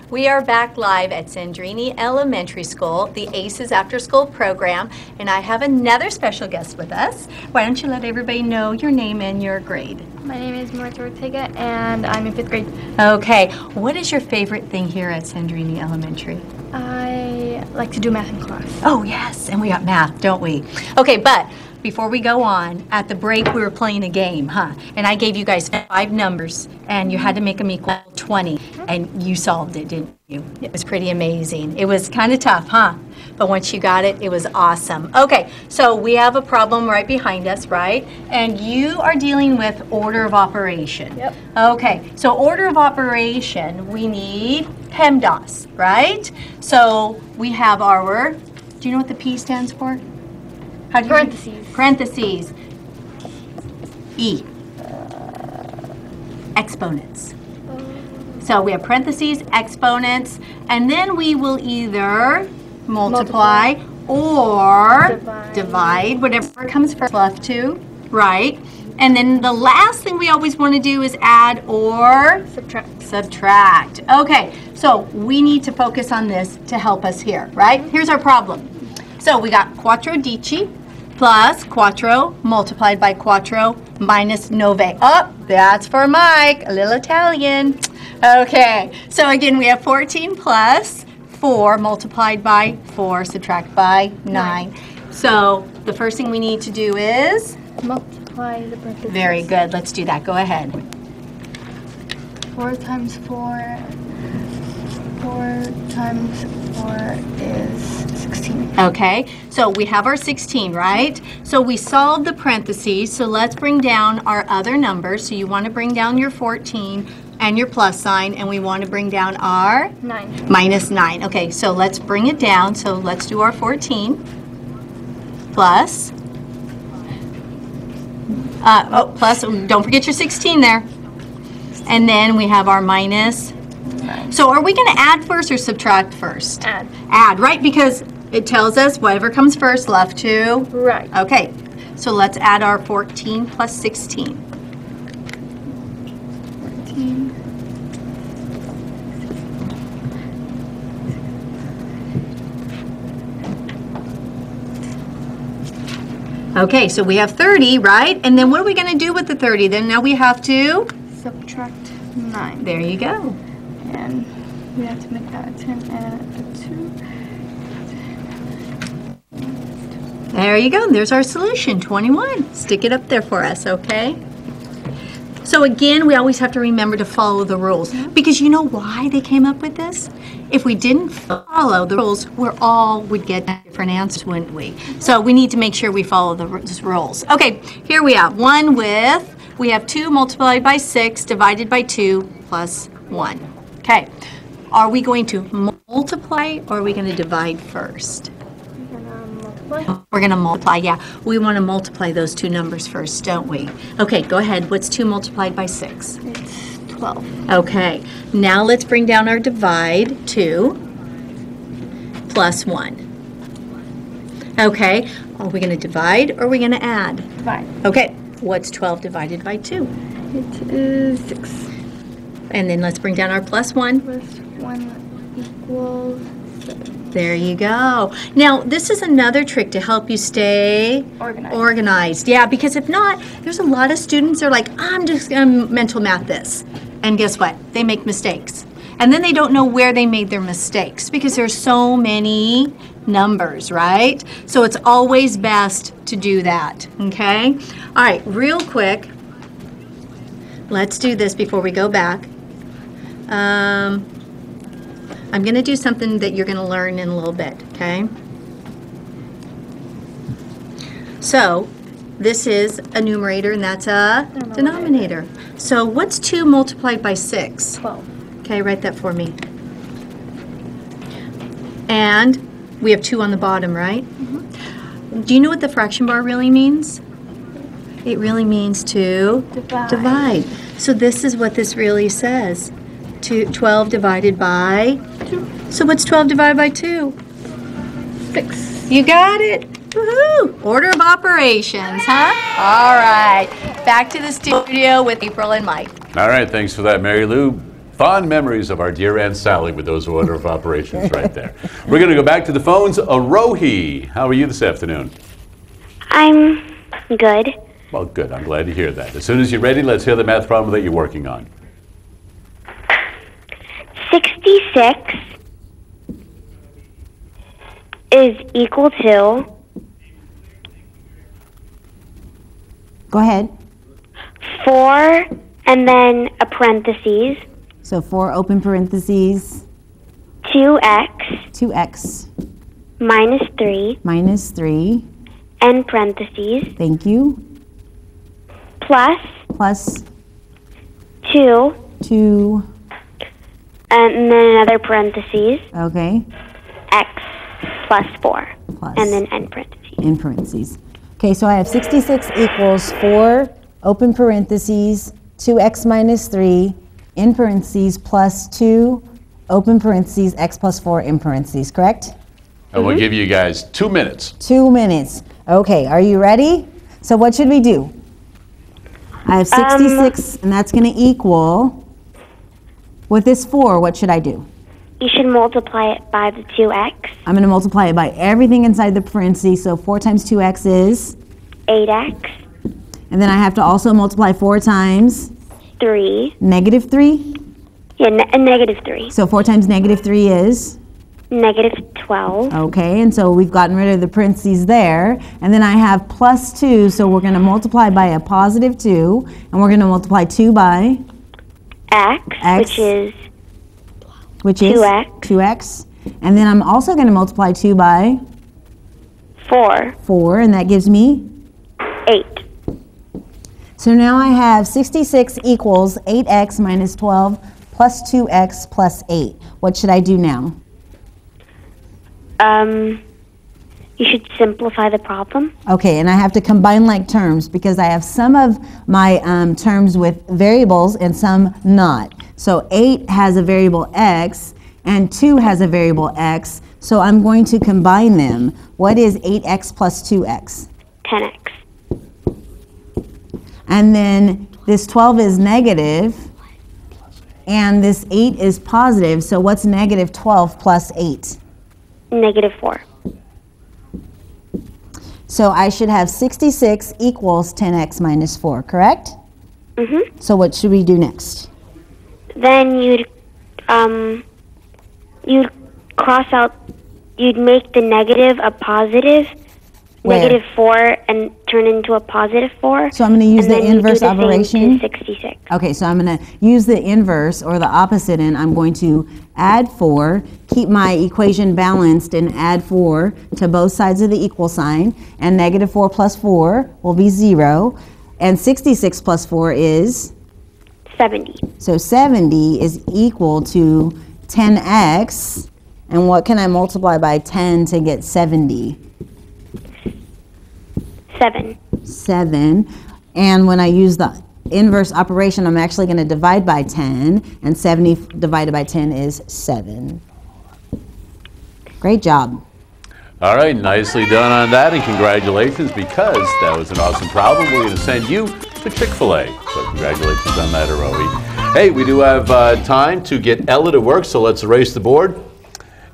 We are back live at Sandrini Elementary School, the ACES After School program, and I have another special guest with us. Why don't you let everybody know your name and your grade? My name is Martha Ortega, and I'm in 5th grade. Okay, what is your favorite thing here at Sandrini Elementary? I like to do math in class. Oh, yes, and we got math, don't we? Okay, but before we go on, at the break we were playing a game, huh? And I gave you guys 5 numbers, and you had to make them equal 20, and you solved it, didn't you? It was pretty amazing. It was kind of tough, huh? But once you got it, it was awesome. Okay, so we have a problem right behind us, right? And you are dealing with order of operation. Yep. Okay, so order of operation, we need PEMDAS, right? So we have our, do you know what the P stands for? How do you Parentheses. Parentheses. E. Exponents. So we have parentheses, exponents, and then we will either multiply or divide, whatever comes first, left to, right? And then the last thing we always want to do is add or subtract. Okay, so we need to focus on this to help us here, right? Here's our problem. So we got quattro dici plus quattro multiplied by quattro minus nove. Oh, that's for Mike, a little Italian. Okay, so again, we have 14 plus 4 multiplied by 4, subtract by 9. So the first thing we need to do is? Multiply the parentheses. Very good, let's do that, go ahead. 4 times 4. 4 times 4 is 16. Okay, so we have our 16, right? So we solved the parentheses, so let's bring down our other numbers. So you want to bring down your 14 and your plus sign, and we want to bring down our? 9. Minus 9. Okay, so let's bring it down. So let's do our 14 plus, plus, don't forget your 16 there. And then we have our minus 9. So are we going to add first or subtract first? Add. Add, right? Because it tells us whatever comes first, left to? Right. Okay, so let's add our 14 plus 16. 14. Okay, so we have 30, right? And then what are we going to do with the 30? Then now we have to? Subtract 9. There you go. And we have to make that a 10 and a 2. There you go. There's our solution, 21. Stick it up there for us, okay? So again, we always have to remember to follow the rules. Because you know why they came up with this? If we didn't follow the rules, we all would get different answers, wouldn't we? So we need to make sure we follow the rules. Okay, here we have one with, we have 2 multiplied by 6 divided by 2 plus 1. Okay, are we going to multiply or are we going to divide first? We're going to multiply, yeah. We want to multiply those 2 numbers first, don't we? Okay, go ahead. What's 2 multiplied by 6? It's 12. Okay, now let's bring down our divide, 2 plus 1. Okay, are we going to divide or are we going to add? Divide. Okay, what's 12 divided by 2? It is 6. And then let's bring down our plus 1. Plus 1 equals 7. There you go. Now, this is another trick to help you stay organized. Yeah, because if not, there's a lot of students that are like, I'm just going to mental math this. And guess what? They make mistakes. And then they don't know where they made their mistakes because there's so many numbers, right? So it's always best to do that, okay? All right, real quick, let's do this before we go back. I'm going to do something that you're going to learn in a little bit, okay? So, this is a numerator and that's a denominator. So, what's 2 multiplied by 6? 12. Okay, write that for me. And we have 2 on the bottom, right? Mm-hmm. Do you know what the fraction bar really means? It really means to divide. So, this is what this really says. 12 divided by 2. So what's 12 divided by 2? 6. You got it. Woohoo! Order of operations, huh? All right. Back to the studio with April and Mike. All right, thanks for that, Mary Lou. Fond memories of our dear Aunt Sally with those order of operations right there. We're going to go back to the phones. Arohi, how are you this afternoon? I'm good. Well, good. I'm glad to hear that. As soon as you're ready, let's hear the math problem that you're working on. 66 is equal to Go ahead. 4 and then a parentheses. So 4 open parentheses. 2x 2x minus 3 minus 3. end parentheses Thank you. plus Plus 2 2. and then another parentheses Okay. x plus 4 Plus. and then end parentheses. In parentheses. Okay, so I have 66 equals 4 open parentheses 2x minus 3 in parentheses plus 2 open parentheses x plus 4 in parentheses, correct? And we'll give you guys 2 minutes. 2 minutes. Okay, are you ready? So what should we do? I have 66 and that's going to equal, with this 4, what should I do? You should multiply it by the 2x. I'm going to multiply it by everything inside the parentheses, so 4 times 2x is? 8x. And then I have to also multiply 4 times? 3. Negative 3? Yeah, negative 3. So 4 times negative 3 is? Negative 12. Okay, and so we've gotten rid of the parentheses there. And then I have plus 2, so we're going to multiply by a positive 2. And we're going to multiply 2 by? X, which is 2x. 2x. And then I'm also going to multiply 2 by? 4. 4, and that gives me? 8. So now I have 66 equals 8x minus 12 plus 2x plus 8. What should I do now? You should simplify the problem. Okay, and I have to combine like terms because I have some of my terms with variables and some not. So 8 has a variable x and 2 has a variable x, so I'm going to combine them. What is 8x plus 2x? 10x. And then this 12 is negative, and this 8 is positive, so what's negative 12 plus 8? Negative 4. So I should have 66 equals 10x minus 4, correct? Mm-hmm. So what should we do next? Then you'd cross out, you'd make the negative a positive, Where? negative 4, and turn into a positive 4. So I'm going to use and the then you inverse do the same operation? to 66. Okay, so I'm going to use the inverse or the opposite, and I'm going to add 4, keep my equation balanced, and add 4 to both sides of the equal sign, and negative 4 plus 4 will be 0, and 66 plus 4 is? 70. So 70 is equal to 10x, and what can I multiply by 10 to get 70? 7. 7. And when I use the inverse operation, I'm actually going to divide by 10, and 70 divided by 10 is 7. Great job. All right, nicely done on that, and congratulations, because that was an awesome problem. We're going to send you to Chick-fil-A. So congratulations on that, Arohi. Hey, we do have time to get Ella to work, so let's erase the board.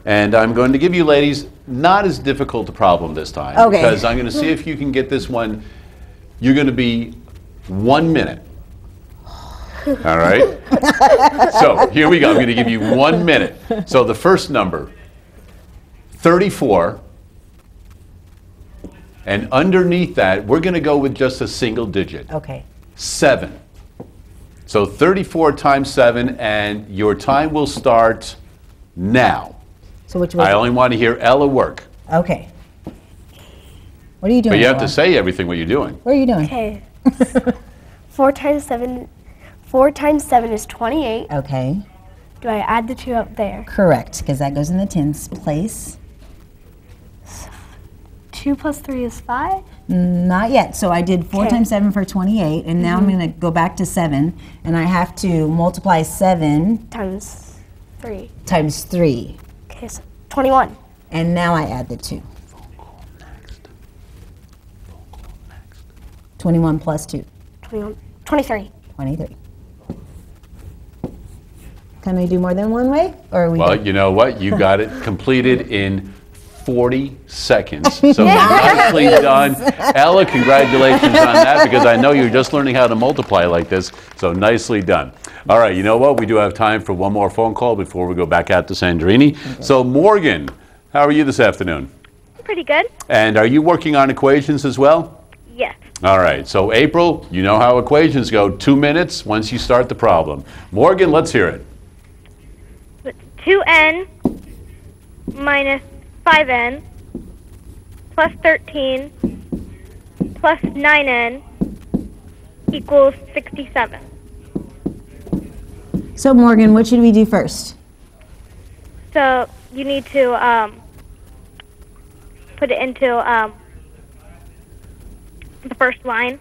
And I'm going to give you ladies not as difficult a problem this time. Okay. Because I'm going to see if you can get this one. You're going to be 1 minute. All right? So here we go. I'm going to give you 1 minute. So the first number, 34. And underneath that, we're going to go with just a single digit. Okay. 7. So 34 times 7, and your time will start now. So which was I only want to hear Ella work. Okay. What are you doing? But you have Ella? to say everything what you're doing. What are you doing? Okay. 4 times 7 is 28. Okay. Do I add the 2 up there? Correct, because that goes in the tens place. 2 plus 3 is 5? Not yet. So I did 4 Okay. times 7 for 28, and now I'm going to go back to 7, and I have to multiply 7 Times 3. times 3. Okay, so 21. And now I add the 2. 21 plus 2. 23. 23. Can we do more than one way? Or are we Well, done? you know what? You got it completed in 40 seconds. So nicely done. Ella, congratulations on that, because I know you're just learning how to multiply like this. So nicely done. All right, you know what? We do have time for one more phone call before we go back out to Sandrini. Okay. So Morgan, how are you this afternoon? Pretty good. And are you working on equations as well? Yes. All right, so April, you know how equations go. 2 minutes once you start the problem. Morgan, let's hear it. 2n minus 5n plus 13 plus 9n equals 67. So Morgan, what should we do first? So you need to put it into the first line.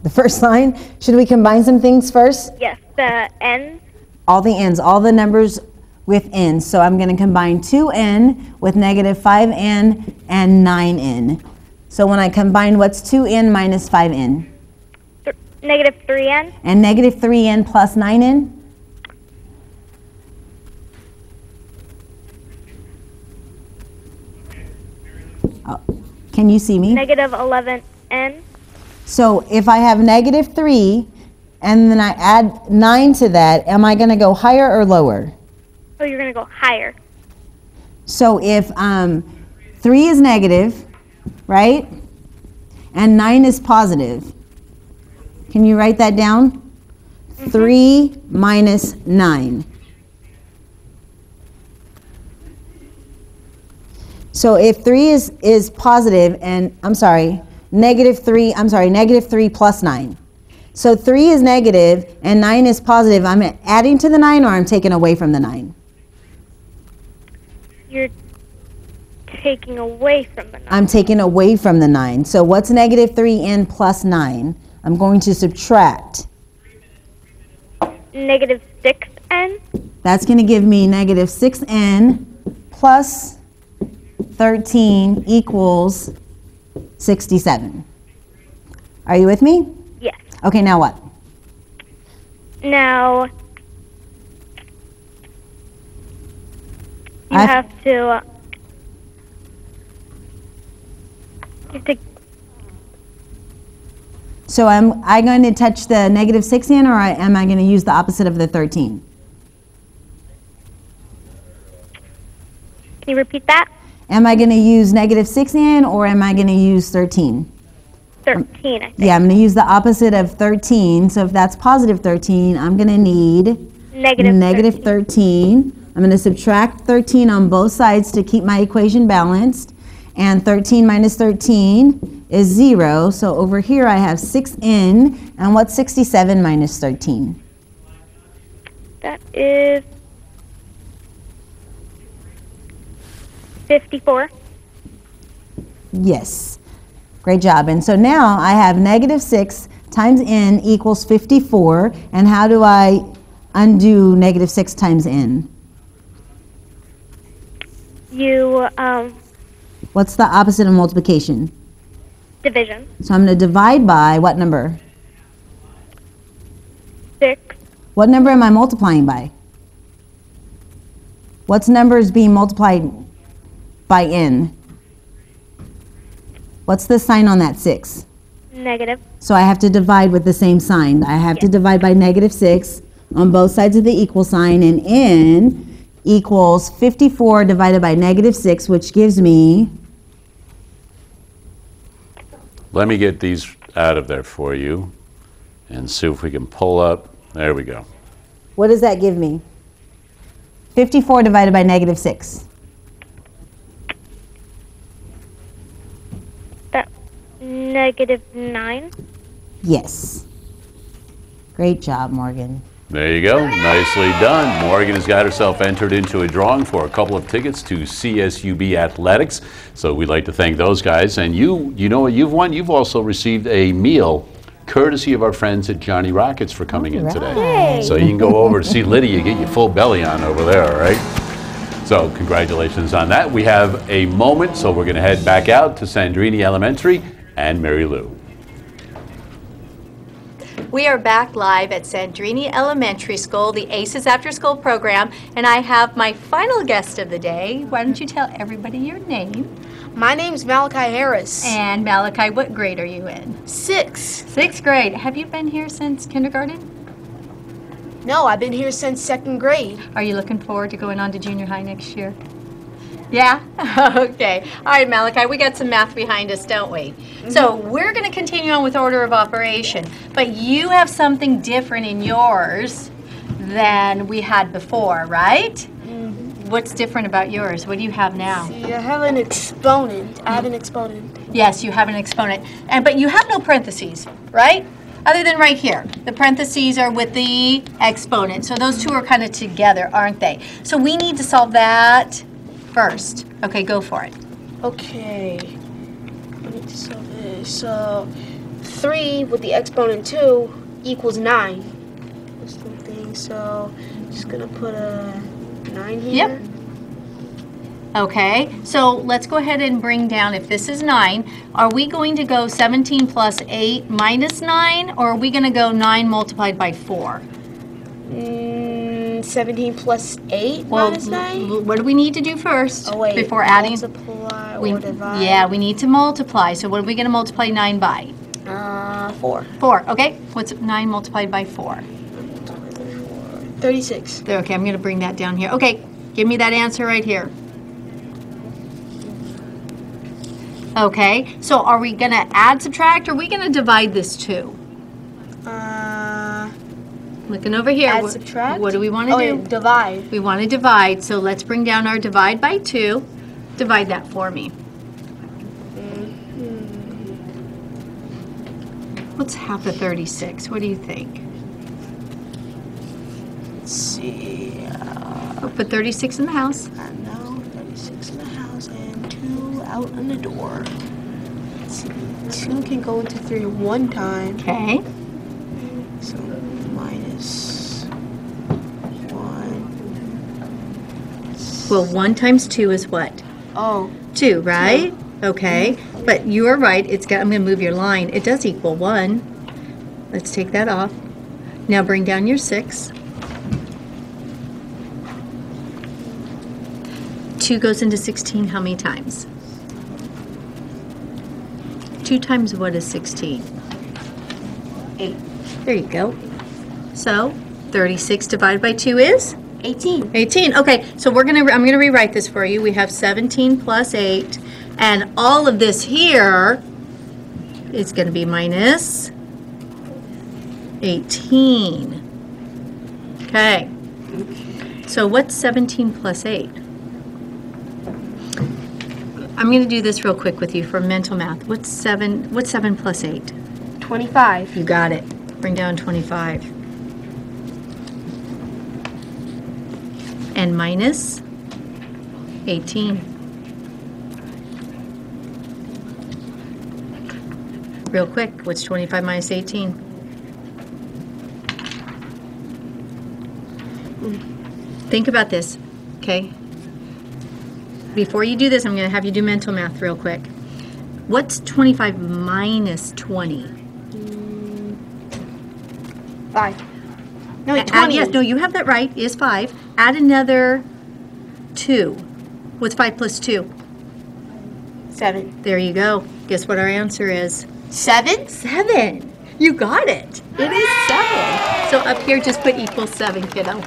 The first line? Should we combine some things first? Yes, the n's. All the n's, all the numbers with n's. So I'm going to combine 2n with negative 5n and 9n. So when I combine, what's 2n minus 5n? Negative 3n. And negative 3n plus 9n? Oh, can you see me? Negative 11n. So if I have negative 3 and then I add 9 to that, am I going to go higher or lower? Oh, you're going to go higher. So if 3 is negative, right? And 9 is positive. Can you write that down? 3 minus 9. So if 3 is positive and, negative 3 plus 9. So 3 is negative and 9 is positive. I'm adding to the 9 or I'm taking away from the 9? You're taking away from the 9. I'm taking away from the 9. So what's negative 3n plus 9? I'm going to subtract. Negative 6n. That's going to give me negative 6n plus 13 equals 67. Are you with me? Yes. Okay, now what? Now you have to So am I going to touch the negative 6n or am I going to use the opposite of the 13? Can you repeat that? Am I going to use negative 6n or am I going to use 13? 13, I think. Yeah, I'm going to use the opposite of 13. So if that's positive 13, I'm going to need negative 13. I'm going to subtract 13 on both sides to keep my equation balanced. And 13 minus 13 is 0. So over here I have 6n. And what's 67 minus 13? That is 54. Yes. Great job. And so now I have negative 6 times n equals 54. And how do I undo negative 6 times n? You, What's the opposite of multiplication? division. So I'm going to divide by what number? 6. What number am I multiplying by? What's number is being multiplied by n? What's the sign on that 6? Negative. So I have to divide with the same sign. I have to divide by negative 6 on both sides of the equal sign, and n equals 54 divided by negative 6, which gives me... Let me get these out of there for you and see if we can pull up. There we go. What does that give me? 54 divided by negative 6. That negative 9. Yes. Great job, Morgan. There you go. Nicely done. Morgan has got herself entered into a drawing for a couple of tickets to CSUB Athletics. So we'd like to thank those guys. And you know what you've won? You've also received a meal courtesy of our friends at Johnny Rockets for coming in today. So you can go over to see Lydia, get your full belly on over there, all right? So congratulations on that. We have a moment, so we're going to head back out to Sandrini Elementary and Mary Lou. We are back live at Sandrini Elementary School, the ACES After School program, and I have my final guest of the day. Why don't you tell everybody your name? My name's Malachi Harris. And Malachi, what grade are you in? 6th. 6th grade. Have you been here since kindergarten? No, I've been here since 2nd grade. Are you looking forward to going on to junior high next year? Yeah? Okay. All right, Malachi, we got some math behind us, don't we? So we're going to continue on with order of operation, but you have something different in yours than we had before, right? What's different about yours? What do you have now? See, I have an exponent. I have an exponent. Yes, you have an exponent, but you have no parentheses, right? Other than right here. The parentheses are with the exponent. So those two are kind of together, aren't they? So we need to solve that first. Okay, go for it. Okay. I need to solve this. So 3 with the exponent 2 equals 9. That's the thing. So just going to put a 9 here. Yep. Okay, so let's go ahead and bring down, if this is 9, are we going to go 17 plus 8 minus 9, or are we going to go 9 multiplied by 4? 17 plus 8 Well, minus 9? what do we need to do first before adding? Multiply or divide. Yeah, we need to multiply. So what are we going to multiply 9 by? 4. 4, okay. What's 9 multiplied by 4? 36. Okay, I'm going to bring that down here. Okay, give me that answer right here. Okay, so are we going to add, subtract, or are we going to divide this too? Looking over here. Add, subtract? What do we want to do? Yeah, divide. We want to divide, so let's bring down our divide by 2. Divide that for me. What's half of 36? What do you think? Let's see. We'll put 36 in the house. I know, 36 in the house and 2 out on the door. Let's see. 2 can go into 3 one time. Okay. So minus 1. Well, 1 times 2 is what? Oh. 2, right? 2. Okay. But you are right. I'm going to move your line. It does equal 1. Let's take that off. Now bring down your 6. 2 goes into 16 how many times? 2 times what is 16? 8. There you go. So 36 divided by 2 is? 18. 18. Okay, so I'm gonna rewrite this for you. We have 17 plus 8, and all of this here is gonna be minus 18. Okay. So what's 17 plus 8? I'm going to do this real quick with you for mental math. What's 7 plus 8? 25. You got it. Bring down 25. And minus 18. Real quick, what's 25 minus 18? Think about this, okay? Before you do this, I'm going to have you do mental math real quick. What's 25 minus 20? 5. No, wait, 20. Yes, no, you have that right. Is 5. Add another 2. What's 5 plus 2? 7. There you go. Guess what our answer is? 7? 7. You got it. It is 7. So up here, just put equals 7, kiddo.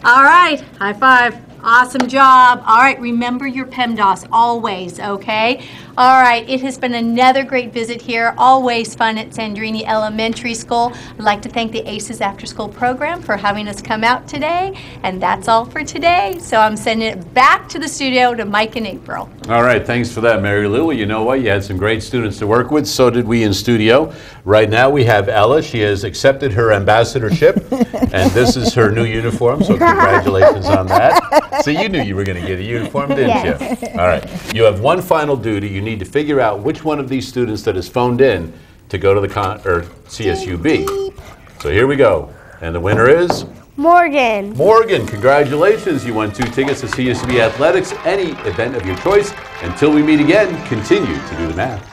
All right. High five. Awesome job. All right, remember your PEMDAS always, okay? All right, it has been another great visit here. Always fun at Sandrini Elementary School. I'd like to thank the ACES After School Program for having us come out today. And that's all for today. So I'm sending it back to the studio to Mike and April. All right, thanks for that, Mary Lou. Well, you know what? You had some great students to work with. So did we in studio. Right now we have Ella. She has accepted her ambassadorship, and this is her new uniform. So congratulations on that. So you knew you were going to get a uniform, didn't you? All right. You have one final duty. You need to figure out which one of these students that has phoned in to go to the CSUB. So here we go. And the winner is? Morgan. Morgan, congratulations. You won 2 tickets to CSUB Athletics, any event of your choice. Until we meet again, continue to do the math.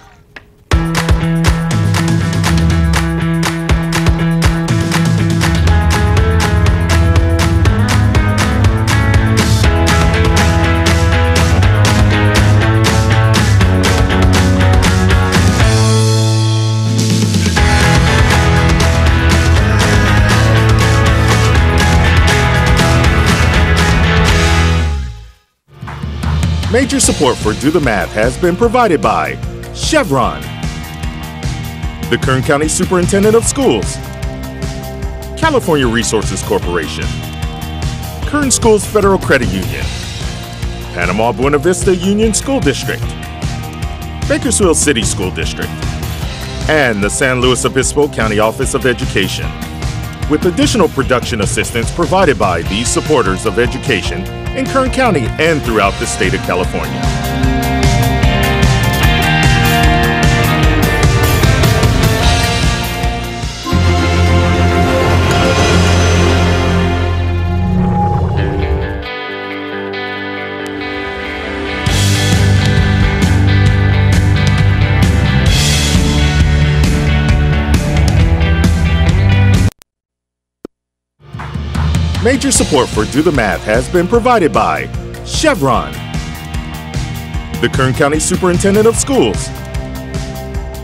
Major support for Do the Math has been provided by Chevron, the Kern County Superintendent of Schools, California Resources Corporation, Kern Schools Federal Credit Union, Panama Buena Vista Union School District, Bakersfield City School District, and the San Luis Obispo County Office of Education, with additional production assistance provided by these supporters of education in Kern County and throughout the state of California. Major support for Do the Math has been provided by Chevron, the Kern County Superintendent of Schools,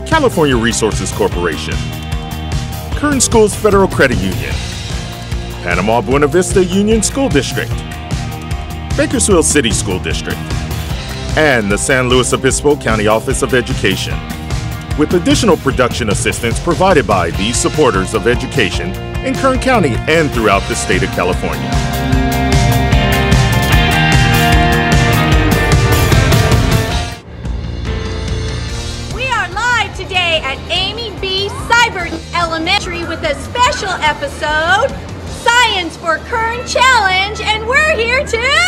California Resources Corporation, Kern Schools Federal Credit Union, Panama Buena Vista Union School District, Bakersfield City School District, and the San Luis Obispo County Office of Education, with additional production assistance provided by these supporters of education in Kern County and throughout the state of California. We are live today at Amy B. Seibert Elementary with a special episode, Science for Kern Challenge, and we're here to...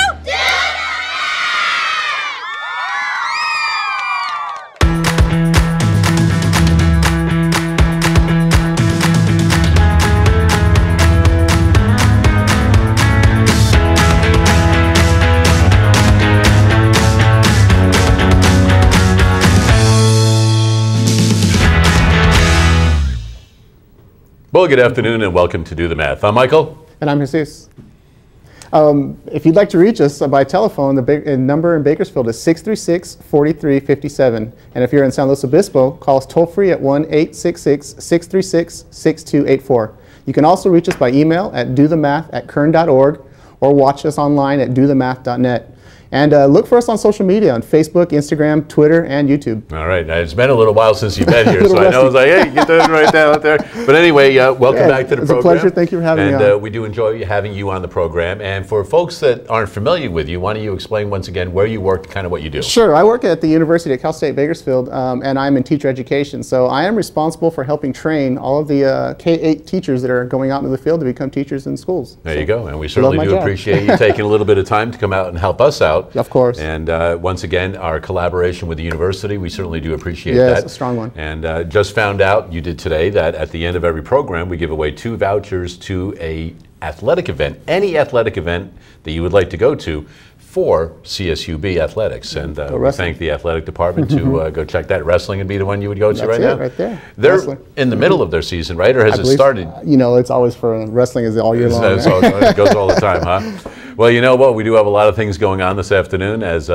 Well, good afternoon and welcome to Do the Math. I'm Michael. And I'm Jesus. If you'd like to reach us by telephone, the number in Bakersfield is 636-4357. And if you're in San Luis Obispo, call us toll free at 1-866-636-6284. You can also reach us by email at dothemath@kern.org or watch us online at dothemath.net. And look for us on social media, on Facebook, Instagram, Twitter, and YouTube. All right. Now, it's been a little while since you've been here, so I know I was like, hey, get that right down out there. But anyway, welcome back to the program. It's a pleasure. Thank you for having me on. And we do enjoy having you on the program. And for folks that aren't familiar with you, why don't you explain once again where you work, kind of what you do? Sure. I work at the University at Cal State Bakersfield, and I'm in teacher education. So I am responsible for helping train all of the K-8 teachers that are going out into the field to become teachers in schools. There you go. And we certainly do appreciate you taking a little bit of time to come out and help us out. Of course. And once again, our collaboration with the university, we certainly do appreciate that. Yes, a strong one. And just found out, you did today, that at the end of every program, we give away 2 vouchers to a athletic event, any athletic event that you would like to go to for CSUB athletics. And we thank the athletic department to go check that. Wrestling would be the one you would go to right now? Right there. They're Wrestling. in the middle of their season, right? Or has it started? You know, it's always for wrestling is all year long. It goes all the time, huh? Well, you know what? We do have a lot of things going on this afternoon. As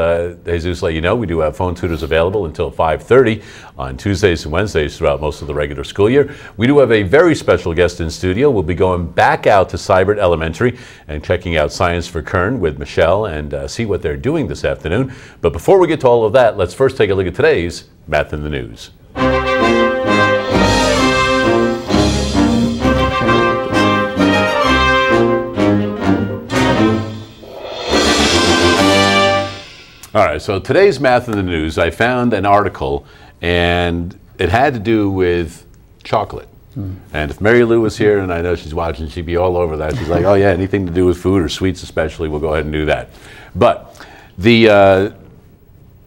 Jesus let you know, we do have phone tutors available until 5:30 on Tuesdays and Wednesdays throughout most of the regular school year. We do have a very special guest in studio. We'll be going back out to Seibert Elementary and checking out Science for Kern with Michelle and see what they're doing this afternoon. But before we get to all of that, let's first take a look at today's Math in the News. All right, so today's Math in the News, I found an article, and it had to do with chocolate. And if Mary Lou was here, and I know she's watching, she'd be all over that. She's like, oh yeah, anything to do with food or sweets especially, we'll go ahead and do that. But the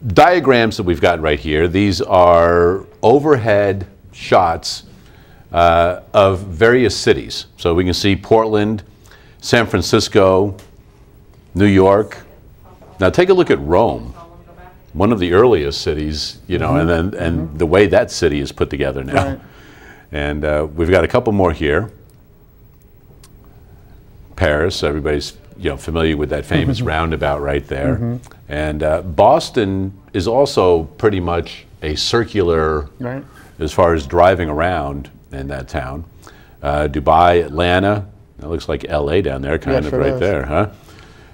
diagrams that we've got right here, these are overhead shots of various cities. So we can see Portland, San Francisco, New York. Now take a look at Rome, one of the earliest cities, you know, and the way that city is put together now. Right. And we've got a couple more here. Paris, everybody's familiar with that famous roundabout right there. And Boston is also pretty much a circular, as far as driving around in that town. Dubai, Atlanta, that looks like LA down there, kind of right there, huh?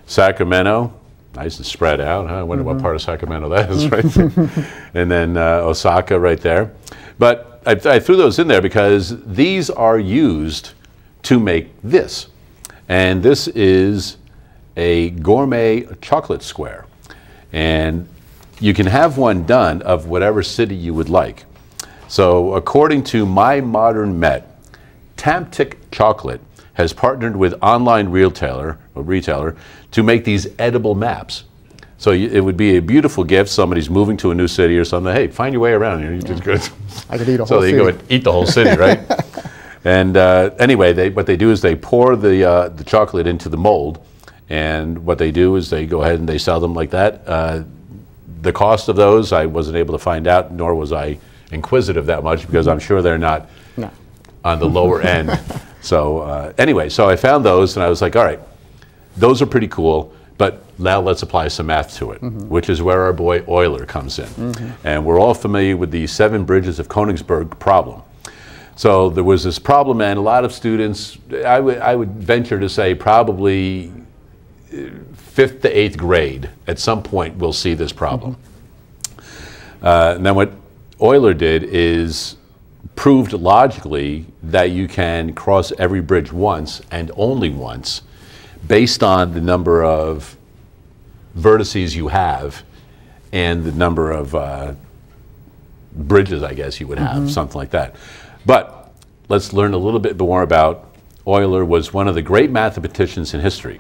Sacramento, Nice and spread out. Huh? I wonder what part of Sacramento that is right there. And then Osaka right there. But I threw those in there because these are used to make this. And this is a gourmet chocolate square. And you can have one done of whatever city you would like. So according to My Modern Met, Tamtic Chocolate has partnered with online retailer to make these edible maps. So it would be a beautiful gift. Somebody's moving to a new city or something. Hey, find your way around here. You just go. I could eat a whole So they city. go and eat the whole city, right? And anyway, what they do is they pour the chocolate into the mold, and what they do is they go ahead and they sell them like that. The cost of those I wasn't able to find out, nor was I inquisitive that much, because I'm sure they're not on the lower end. So anyway, so I found those and I was like, all right, those are pretty cool, but now let's apply some math to it, which is where our boy Euler comes in. And we're all familiar with the 7 bridges of Königsberg problem. So there was this problem, and a lot of students, I would venture to say probably 5th to 8th grade, at some point we'll see this problem. And then what Euler did is proved logically that you can cross every bridge once and only once based on the number of vertices you have and the number of bridges, I guess you would have, something like that. But let's learn a little bit more about Euler. Was one of the great mathematicians in history.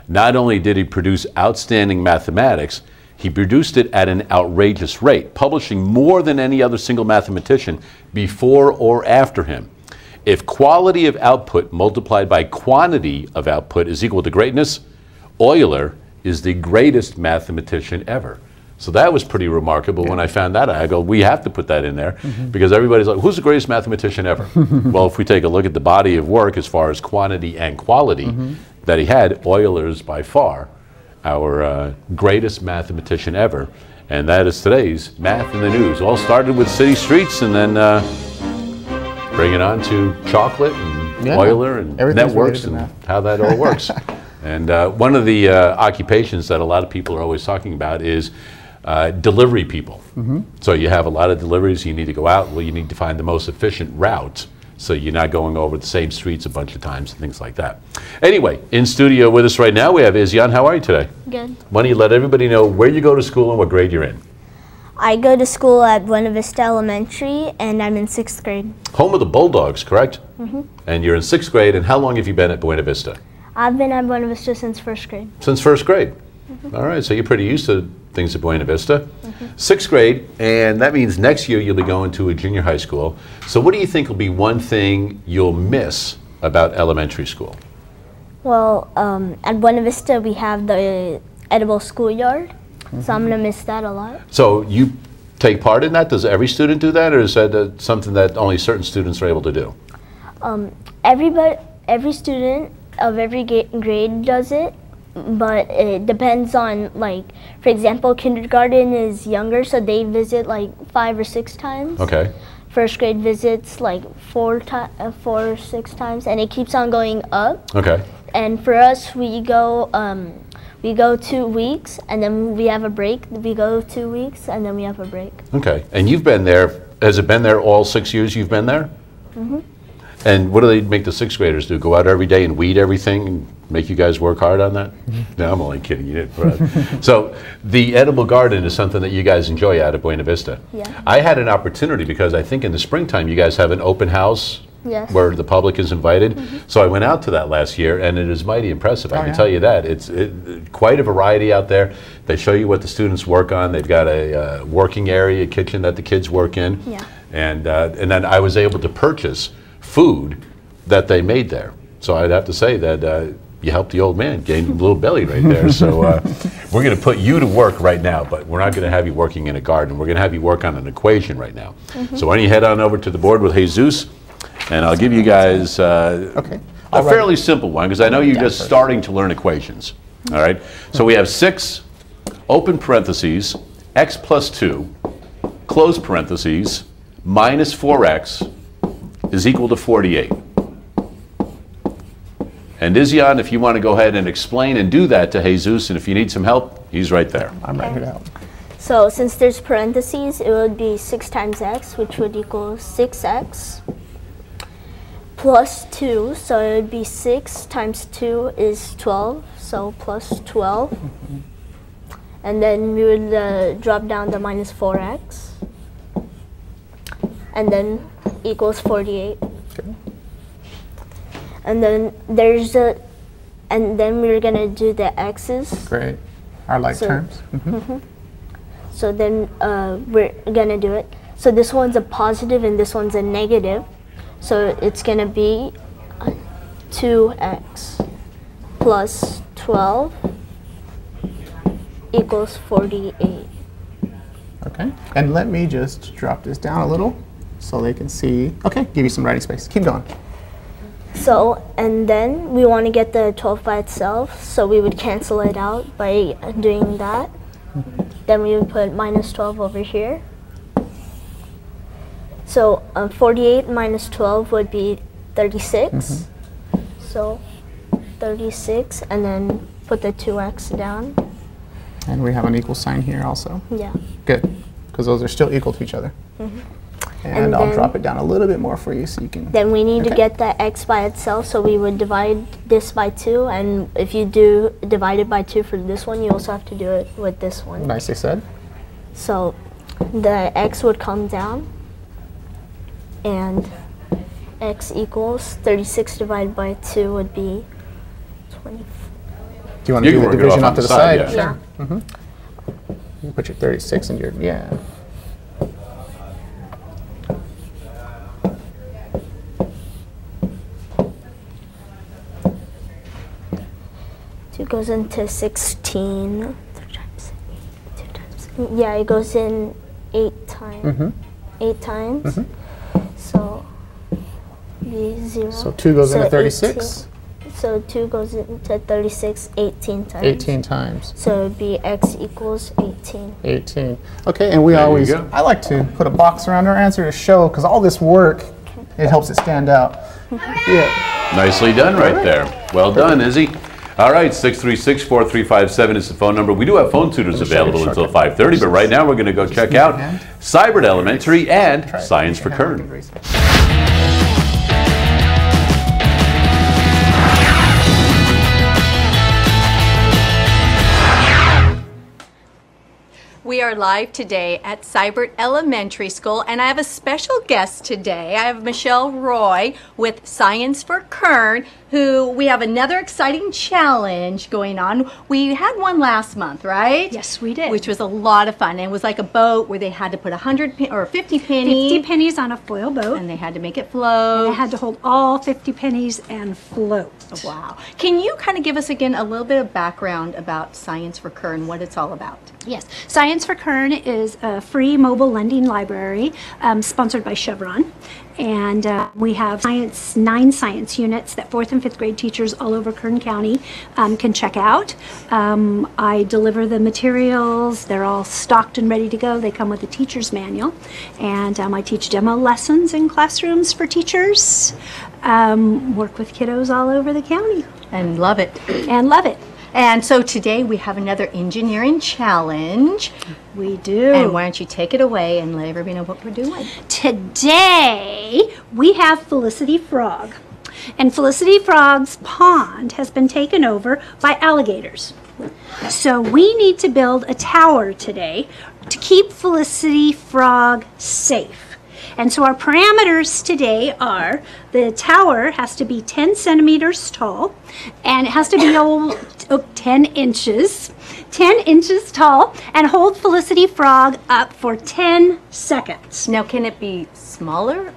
Not only did he produce outstanding mathematics, he produced it at an outrageous rate, publishing more than any other single mathematician before or after him. If quality of output multiplied by quantity of output is equal to greatness, Euler is the greatest mathematician ever. So that was pretty remarkable. When I found that, I go, we have to put that in there, because everybody's like, who's the greatest mathematician ever? Well, if we take a look at the body of work as far as quantity and quality that he had, Euler is by far our greatest mathematician ever. And that is today's Math in the News. All started with city streets, and then bring it on to chocolate and Euler and networks and how that all works. And one of the occupations that a lot of people are always talking about is delivery people. So you have a lot of deliveries, you need to go out, well, you need to find the most efficient route, so you're not going over the same streets a bunch of times and things like that. Anyway, in studio with us right now, we have Izyan. How are you today? Good. Why don't you let everybody know where you go to school and what grade you're in? I go to school at Buena Vista Elementary, and I'm in 6th grade. Home of the Bulldogs, correct? And you're in 6th grade, and how long have you been at Buena Vista? I've been at Buena Vista since 1st grade. Since 1st grade? All right, so you're pretty used to things at Buena Vista. 6th grade, and that means next year you'll be going to a junior high school. So what do you think will be one thing you'll miss about elementary school? Well, at Buena Vista we have the edible schoolyard, so I'm going to miss that a lot. So you take part in that? Does every student do that, or is that something that only certain students are able to do? Every student of every grade does it, but it depends on, like, for example, kindergarten is younger, so they visit like 5 or 6 times. Okay. 1st grade visits like 4 or 6 times, and it keeps on going up. Okay. And for us, we go 2 weeks, and then we have a break. We go 2 weeks, and then we have a break. Okay. And you've been there. Has it been there all 6 years you've been there? And what do they make the 6th graders do? Go out every day and weed everything and make you guys work hard on that? No, I'm only kidding you. So the edible garden is something that you guys enjoy out at Buena Vista. Yeah. I had an opportunity, because I think in the springtime you guys have an open house where the public is invited. So I went out to that last year, and it is mighty impressive. I can tell you that. It's quite a variety out there. They show you what the students work on. They've got a working area, a kitchen that the kids work in. Yeah. And then I was able to purchase food that they made there. So I'd have to say that you helped the old man gain a little belly right there. So we're going to put you to work right now, but we're not going to have you working in a garden. We're going to have you work on an equation right now. So why don't you head on over to the board with Jesus, and I'll give you guys a fairly simple one, because I know you're just starting to learn equations. All right. So we have 6, open parentheses, x plus 2, close parentheses, minus 4x is equal to 48. And Izzion, if you want to go ahead and explain and do that to Jesus, and if you need some help, he's right there. I'm right here to help. So since there's parentheses, it would be 6 times x, which would equal 6x plus 2. So it would be 6 times 2 is 12, so plus 12. And then we would drop down to minus 4x. And then equals 48. Okay. And then there's a, and then we're gonna do the x's. Great. Our like terms. So then we're gonna do it. So this one's a positive and this one's a negative. So it's gonna be 2x plus 12 equals 48. Okay. And let me just drop this down a little so they can see. Okay, give you some writing space. Keep going. So, and then we want to get the 12 by itself, so we would cancel it out by doing that. Then we would put minus 12 over here. So 48 minus 12 would be 36. So 36, and then put the 2x down. And we have an equal sign here also. Yeah. Good, because those are still equal to each other. And I'll drop it down a little bit more for you so you can... Then we need to get the x by itself, so we would divide this by 2, and if you do divide it by 2 for this one, you also have to do it with this one. Nicely said. So the x would come down, and x equals 36 divided by 2 would be 20. Do you want to do the division off to the side? Yeah. Sure. You put your 36 in your... Yeah. It goes into 16. 3 times 8, 2 times 8. Yeah, it goes in 8 times. 8 times. So be 0. So 2 goes into 36. 18. So 2 goes into 36 18 times. 18 times. So it would be x equals 18. 18. Okay, and we always, I like to put a box around our answer to show, because all this work, it helps it stand out. Yeah. Nicely done right there. Well done, Izzy. All right, 636-4357 is the phone number. We do have phone tutors available until 5:30, but right now we're going to go check out Seibert Elementary and Science for Kern. We are live today at Seibert Elementary School, and I have a special guest today. I have Michelle Roy with Science for Kern, who we have another exciting challenge going on. We had one last month, right? Yes, we did. Which was a lot of fun. And it was like a boat where they had to put 100 or 50 pennies. 50 pennies on a foil boat. And they had to make it float. And they had to hold all 50 pennies and float. Wow. Can you kind of give us again a little bit of background about Science for Kern, what it's all about? Yes. Science for Kern is a free mobile lending library sponsored by Chevron. And we have 9 science units that 4th and 5th grade teachers all over Kern County can check out. I deliver the materials. They're all stocked and ready to go. They come with a teacher's manual. And I teach demo lessons in classrooms for teachers. Work with kiddos all over the county. And love it. And love it. And so today we have another engineering challenge. We do. And why don't you take it away and let everybody know what we're doing? Today we have Felicity Frog. And Felicity Frog's pond has been taken over by alligators. So we need to build a tower today to keep Felicity Frog safe. And so our parameters today are the tower has to be 10 centimeters tall, and it has to be 10 inches tall, and hold Felicity Frog up for 10 seconds. Now, can it be smaller?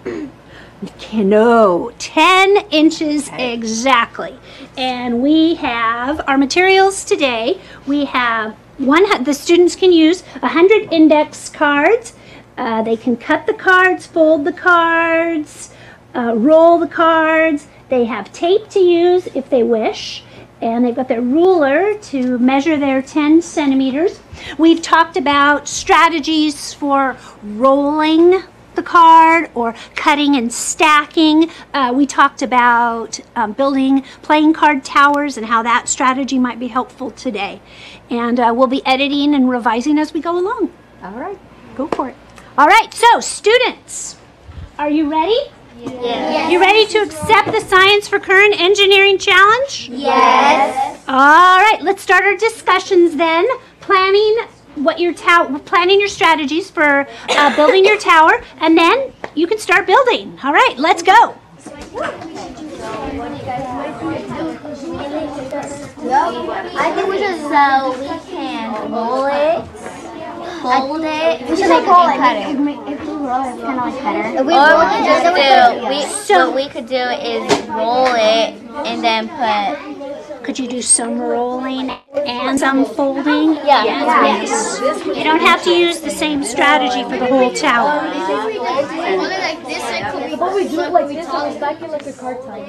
No, 10 inches exactly. And we have our materials today. We have the students can use 100 index cards. They can cut the cards, fold the cards, roll the cards. They have tape to use if they wish. And they've got their ruler to measure their 10 centimeters. We've talked about strategies for rolling the card or cutting and stacking. We talked about building playing card towers and how that strategy might be helpful today. And we'll be editing and revising as we go along. All right, go for it. All right, so students, are you ready? Yes. You ready to accept the Science for Kern Engineering Challenge? Yes. All right, let's start our discussions then. Planning your strategies for building your tower, and then you can start building. All right, let's go. I think we should we can roll it, hold it. We should roll it. Cut it. If we roll it, it's kind of like better. What we could do is roll it and then put. Could you do some rolling and some folding? Yeah. Yes. You don't have to use the same strategy for the whole tower. But we do it like this, so we stack it like a card type.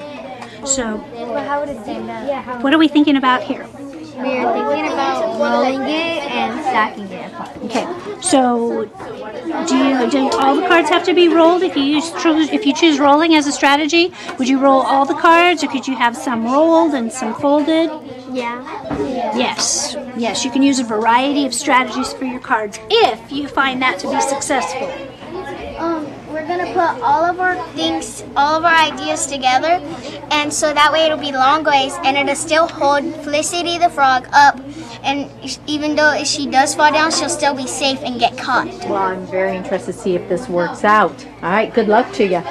So, how would it stand up? What are we thinking about here? We're thinking about rolling it and stacking it. Okay, so do all the cards have to be rolled if you choose rolling as a strategy? Would you roll all the cards, or could you have some rolled and some folded? Yeah. Yes, you can use a variety of strategies for your cards if you find that to be successful. We're gonna put all of our ideas together, and so that way it'll be long ways, and it'll still hold Felicity the Frog up, and even though she does fall down, she'll still be safe and get caught. Well, I'm very interested to see if this works out. All right, good luck to you.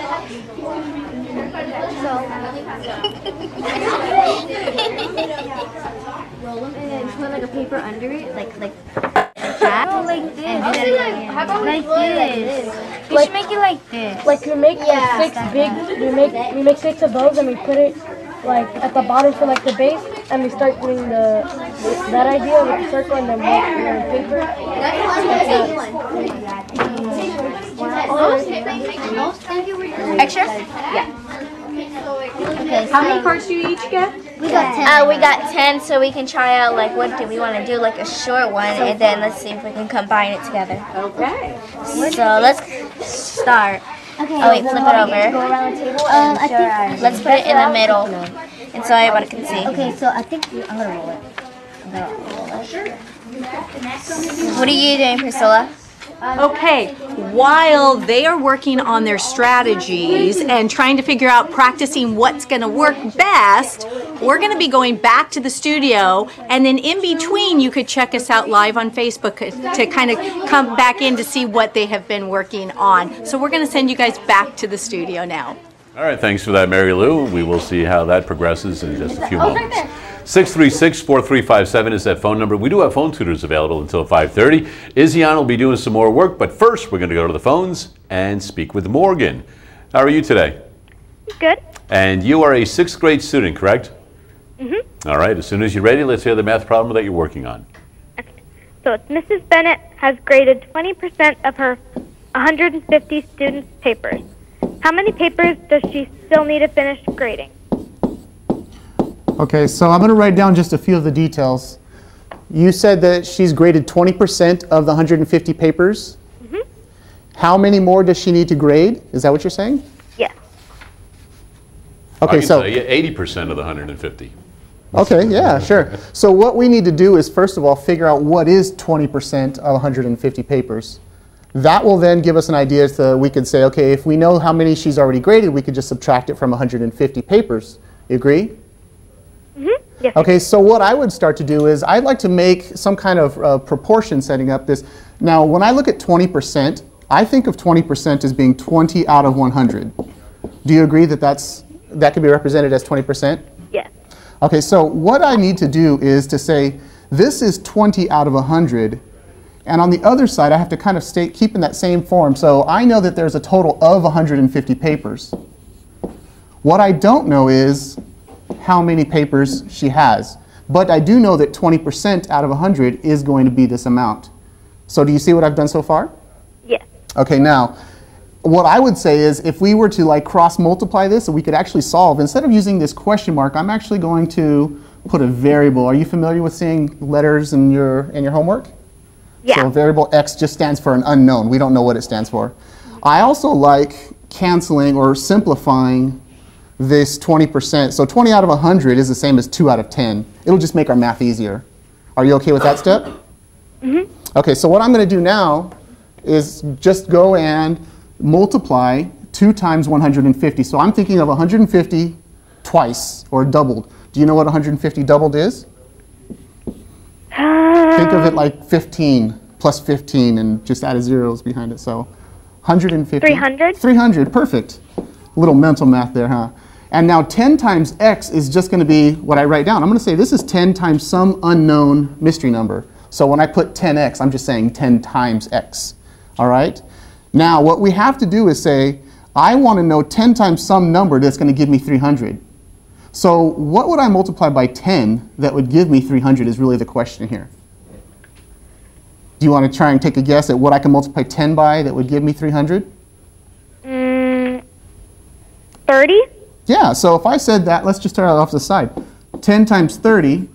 Roll them and then put like a paper under it, like that. Oh, like this. And do that How about like this? You should make it like this. Like we make we make 6 of those and we put it like at the bottom for like the base, and we start doing that idea with the circle and then we paper. Extra? Yeah. Okay, How many cards do you each get? We got 10. We got 10, so we can try out like what do we want to do, like a short one, and then let's see if we can combine it together. Okay. So let's start. Okay. Oh wait, flip it over. Go around the table and I think let's put it in the middle, and so everybody can see. Okay, so I think I'm gonna roll it. What are you doing, Priscilla? Okay, while they are working on their strategies and trying to figure out practicing what's going to work best, we're going to be going back to the studio, and then in between you could check us out live on Facebook to kind of come back in to see what they have been working on. So we're going to send you guys back to the studio now. All right, thanks for that, Mary Lou. We will see how that progresses in just a few moments. 636-4357 is that phone number. We do have phone tutors available until 5:30. Izziana will be doing some more work, but first we're going to go to the phones and speak with Morgan. How are you today? Good. And you are a 6th grade student, correct? Mm-hmm. All right, as soon as you're ready, let's hear the math problem that you're working on. Okay. So Mrs. Bennett has graded 20% of her 150 students' papers. How many papers does she still need to finish grading? Okay, so I'm going to write down just a few of the details. You said that she's graded 20% of the 150 papers. Mm-hmm. How many more does she need to grade? Is that what you're saying? Yes. Okay, I can so tell you 80% of the 150. Okay, yeah, sure. So what we need to do is, first of all, figure out what is 20% of 150 papers. That will then give us an idea so we could say, okay, if we know how many she's already graded, we could just subtract it from 150 papers. You agree? Mm-hmm. Yes. Okay, so what I would start to do is I'd like to make some kind of proportion setting up this. Now, when I look at 20%, I think of 20% as being 20 out of 100. Do you agree that that can be represented as 20%? Yes. Okay, so what I need to do is to say this is 20 out of 100, and on the other side I have to kind of keep in that same form. So I know that there's a total of 150 papers. What I don't know is how many papers she has, but I do know that 20% out of 100 is going to be this amount. So do you see what I've done so far? Yes. Okay, now what I would say is if we were to like cross multiply this, so we could actually solve, instead of using this question mark, I'm actually going to put a variable. Are you familiar with seeing letters in your homework? Yeah. So variable x just stands for an unknown. We don't know what it stands for. I also like canceling or simplifying this 20%. So 20 out of 100 is the same as 2 out of 10. It'll just make our math easier. Are you okay with that step? Mm-hmm. Okay, so what I'm going to do now is just go and multiply 2 times 150. So I'm thinking of 150 twice, or doubled. Do you know what 150 doubled is? Think of it like 15 plus 15 and just add zeros behind it. So 150. 300? 300, perfect. A little mental math there, huh? And now 10 times x is just going to be what I write down. I'm going to say this is 10 times some unknown mystery number. So when I put 10x, I'm just saying 10 times x. All right? Now what we have to do is say, I want to know 10 times some number that's going to give me 300. So what would I multiply by 10 that would give me 300 is really the question here. Do you want to try and take a guess at what I can multiply 10 by that would give me 300? 30? Yeah, so if I said that, let's just start off the side. 10 times 30,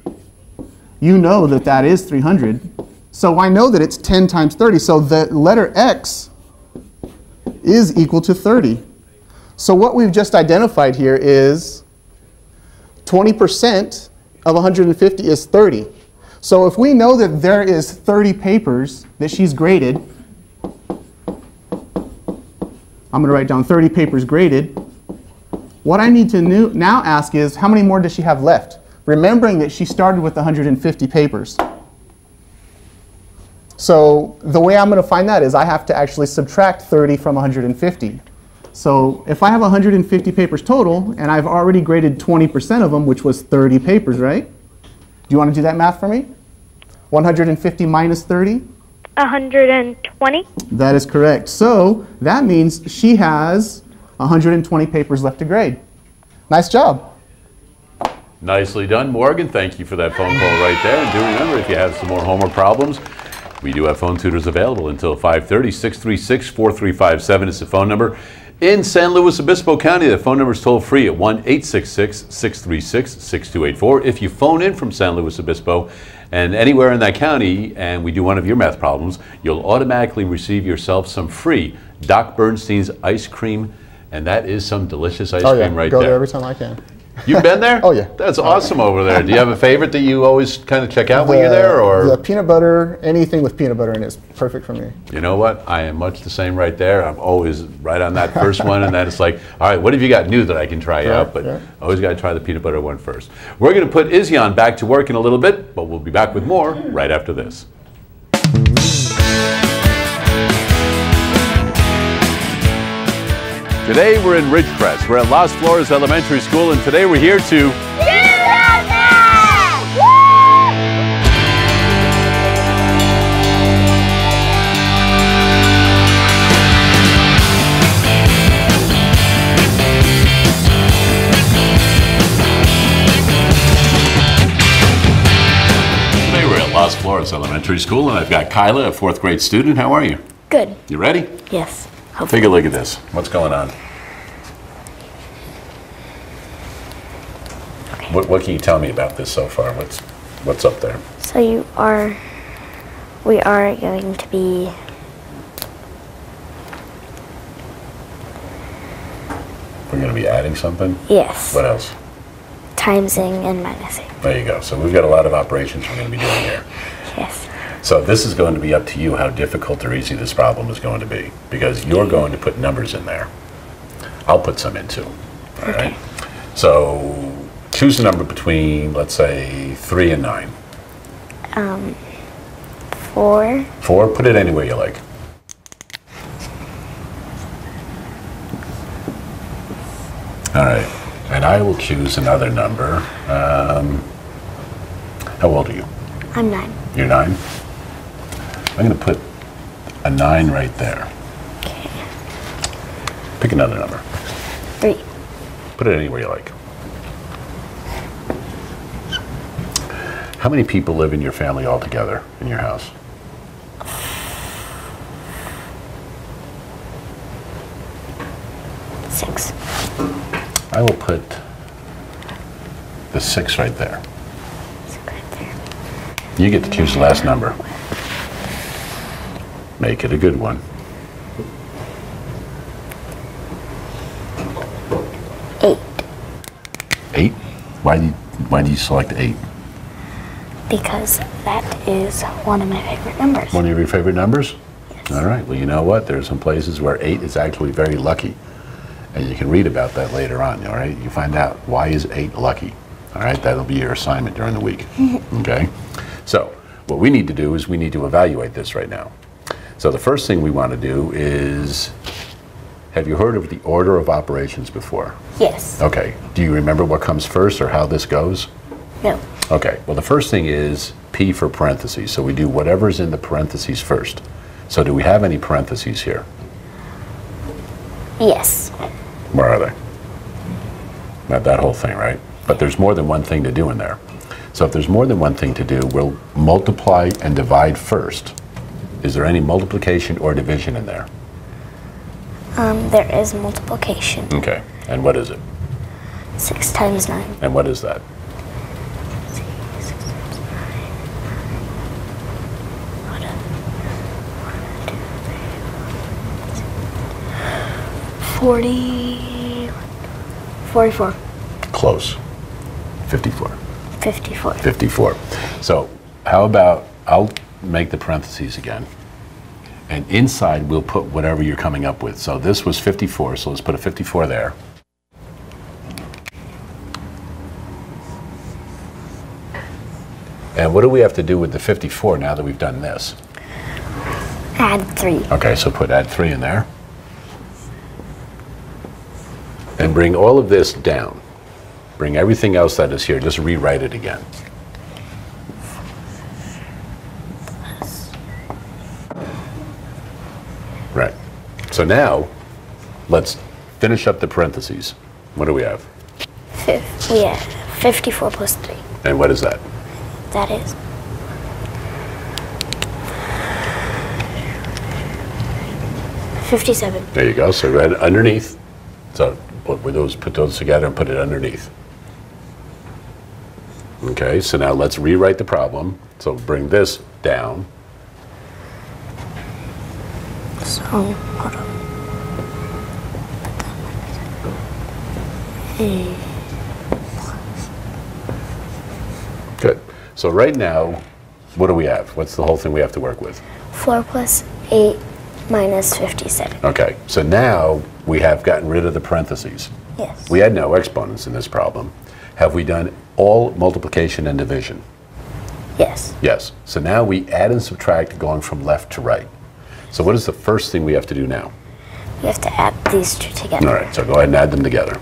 you know that that is 300. So I know that it's 10 times 30, so the letter x is equal to 30. So what we've just identified here is 20% of 150 is 30. So if we know that there is 30 papers that she's graded, I'm going to write down 30 papers graded. What I need to now ask is, how many more does she have left? Remembering that she started with 150 papers. So the way I'm going to find that is I have to actually subtract 30 from 150. So if I have 150 papers total, and I've already graded 20% of them, which was 30 papers, right? Do you want to do that math for me? 150 minus 30? 120? That is correct. So that means she has 120 papers left to grade. Nice job. Nicely done, Morgan. Thank you for that phone call right there. And do remember, if you have some more homework problems, we do have phone tutors available until 5:30. 636-4357 is the phone number. In San Luis Obispo County, the phone number is toll free at 1-866-636-6284. If you phone in from San Luis Obispo and anywhere in that county, and we do one of your math problems, you'll automatically receive yourself some free Doc Bernstein's ice cream, and that is some delicious ice cream right Go there. there every time I can. You've been there? Oh, yeah. That's awesome over there. Do you have a favorite that you always kind of check out when you're there? Or the peanut butter, anything with peanut butter in it is perfect for me. You know what? I am much the same right there. I'm always right on that first one, and then it's like, all right, what have you got new that I can try out? But always got to try the peanut butter one first. We're going to put Izzy on back to work in a little bit, but we'll be back with more right after this. Today we're in Ridgecrest. We're at Las Flores Elementary School, and today we're here to Today we're at Las Flores Elementary School, and I've got Kyla, a 4th grade student. How are you? Good. You ready? Yes. Take a look at this. What's going on? Okay. What can you tell me about this so far? What's up there? So we are going to be We're going to be adding something? Yes. What else? Timesing and minusing. There you go. So we've got a lot of operations we're going to be doing here. Yes. So this is going to be up to you how difficult or easy this problem is going to be, because you're going to put numbers in there. I'll put some in too. All right. So choose a number between, let's say, 3 and 9. 4. 4. Put it anywhere you like. All right. And I will choose another number. How old are you? I'm 9. You're 9? I'm going to put a 9 right there. Okay. Pick another number. 3. Put it anywhere you like. How many people live in your family altogether in your house? Six. I will put the 6 right there. You get to choose the last number. Make it a good one. Why do you select 8? Because that is one of my favorite numbers. One of your favorite numbers? Yes. All right. Well, you know what? There are some places where 8 is actually very lucky. And you can read about that later on, all right? You find out why is 8 lucky. All right? That'll be your assignment during the week. Okay? So, what we need to do is we need to evaluate this right now. So the first thing we want to do is, have you heard of the order of operations before? Yes. Okay. Do you remember what comes first or how this goes? No. Okay. Well, the first thing is P for parentheses. So we do whatever's in the parentheses first. So do we have any parentheses here? Yes. Where are they? Not that whole thing, right? But there's more than one thing to do in there. So if there's more than one thing to do, we'll multiply and divide first. Is there any multiplication or division in there? There is multiplication. Okay. And what is it? 6 times 9. And what is that? 44. Close. 54. 54. 54. So how about, I'll make the parentheses again. And inside we'll put whatever you're coming up with. So this was 54, so let's put a 54 there. And what do we have to do with the 54 now that we've done this? Add 3. Okay, so put add 3 in there. And bring all of this down. Bring everything else that is here, just rewrite it again. Right. So now, let's finish up the parentheses. What do we have? We have 54 plus 3. And what is that? That is 57. There you go. So right underneath. So put those together and put it underneath. Okay, so now let's rewrite the problem. So bring this down. So, hold on. Good. So right now, what do we have? What's the whole thing we have to work with? 4 plus 8 minus 57. Okay, so now we have gotten rid of the parentheses. Yes. We had no exponents in this problem. Have we done all multiplication and division? Yes. Yes. So now we add and subtract going from left to right. So what is the first thing we have to do now? We have to add these two together. All right, so go ahead and add them together.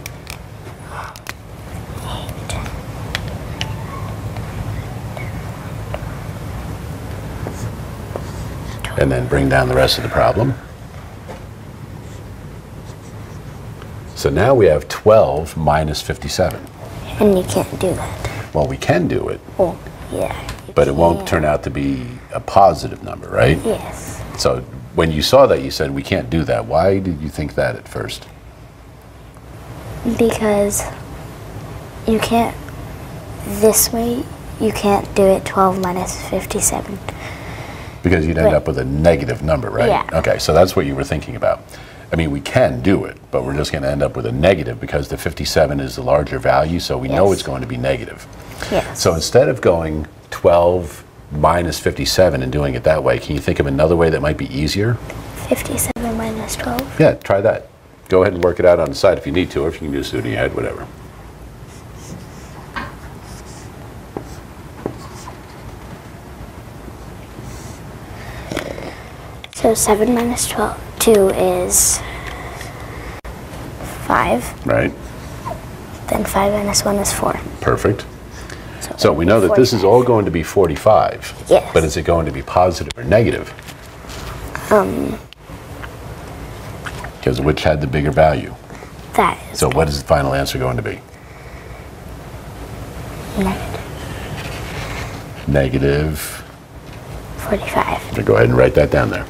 And then bring down the rest of the problem. So now we have 12 minus 57. And you can't do that. Well, we can do it. Well, yeah. But it won't turn out to be a positive number, right? Yes. So when you saw that, you said, we can't do that. Why did you think that at first? Because you can't, this way, you can't do it 12 minus 57. Because you'd end up with a negative number, right? Yeah. Okay, so that's what you were thinking about. I mean, we can do it, but we're just going to end up with a negative because the 57 is the larger value, so we know it's going to be negative. Yes. So instead of going 12 minus 57 and doing it that way, can you think of another way that might be easier? 57 minus 12. Yeah, try that. Go ahead and work it out on the side if you need to, or if you can just do it in your head, whatever. So 7 minus 2 is 5. Right. Then 5 minus 1 is 4. Perfect. So we know that this is all going to be 45. Yes. But is it going to be positive or negative? Because which had the bigger value? That is. So what is the final answer going to be? Negative. Negative 45. So go ahead and write that down there.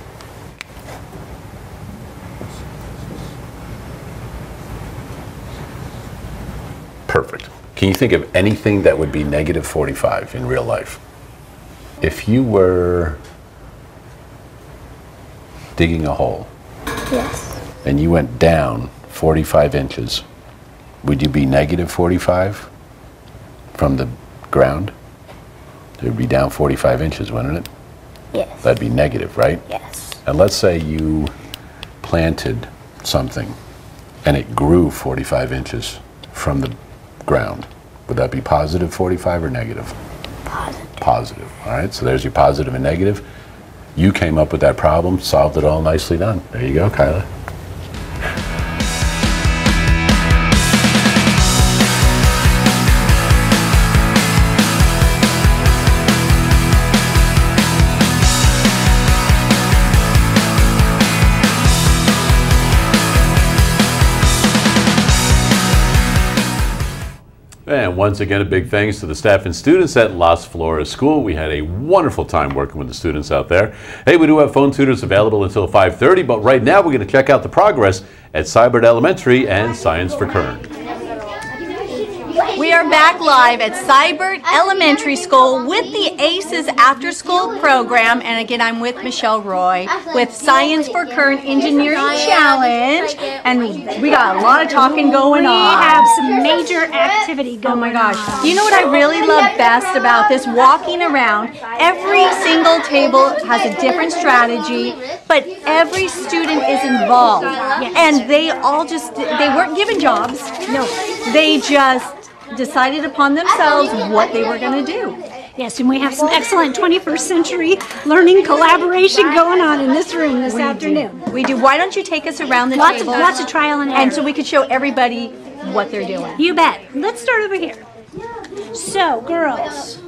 Perfect. Can you think of anything that would be negative 45 in real life? If you were digging a hole, yes, and you went down 45 inches, would you be negative 45? from the ground? It would be down 45 inches, wouldn't it? Yes. That'd be negative, right? Yes. And let's say you planted something and it grew 45 inches from the ground. Would that be positive 45 or negative? Positive. Positive. All right, so there's your positive and negative. You came up with that problem, solved it all, nicely done. There you go, Kyla. And once again, a big thanks to the staff and students at Las Flores School. We had a wonderful time working with the students out there. Hey, we do have phone tutors available until 5:30, but right now we're going to check out the progress at Seibert Elementary and Science for Kern. We are back live at Seibert Elementary School with the ACES After School program. And again, I'm with Michelle Roy with Science for Kern Engineering Challenge. And we got a lot of talking going on. We have some major activity going on. Oh my gosh. You know what I really love best about this? Walking around, every single table has a different strategy, but every student is involved. Yes. And they all just, they weren't given jobs. No, they just decided upon themselves what they were going to do. Yes, and we have some excellent 21st century learning collaboration going on in this room this afternoon. We do. Why don't you take us around the table? Lots of trial and error. And so we could show everybody what they're doing. You bet. Let's start over here. So, girls.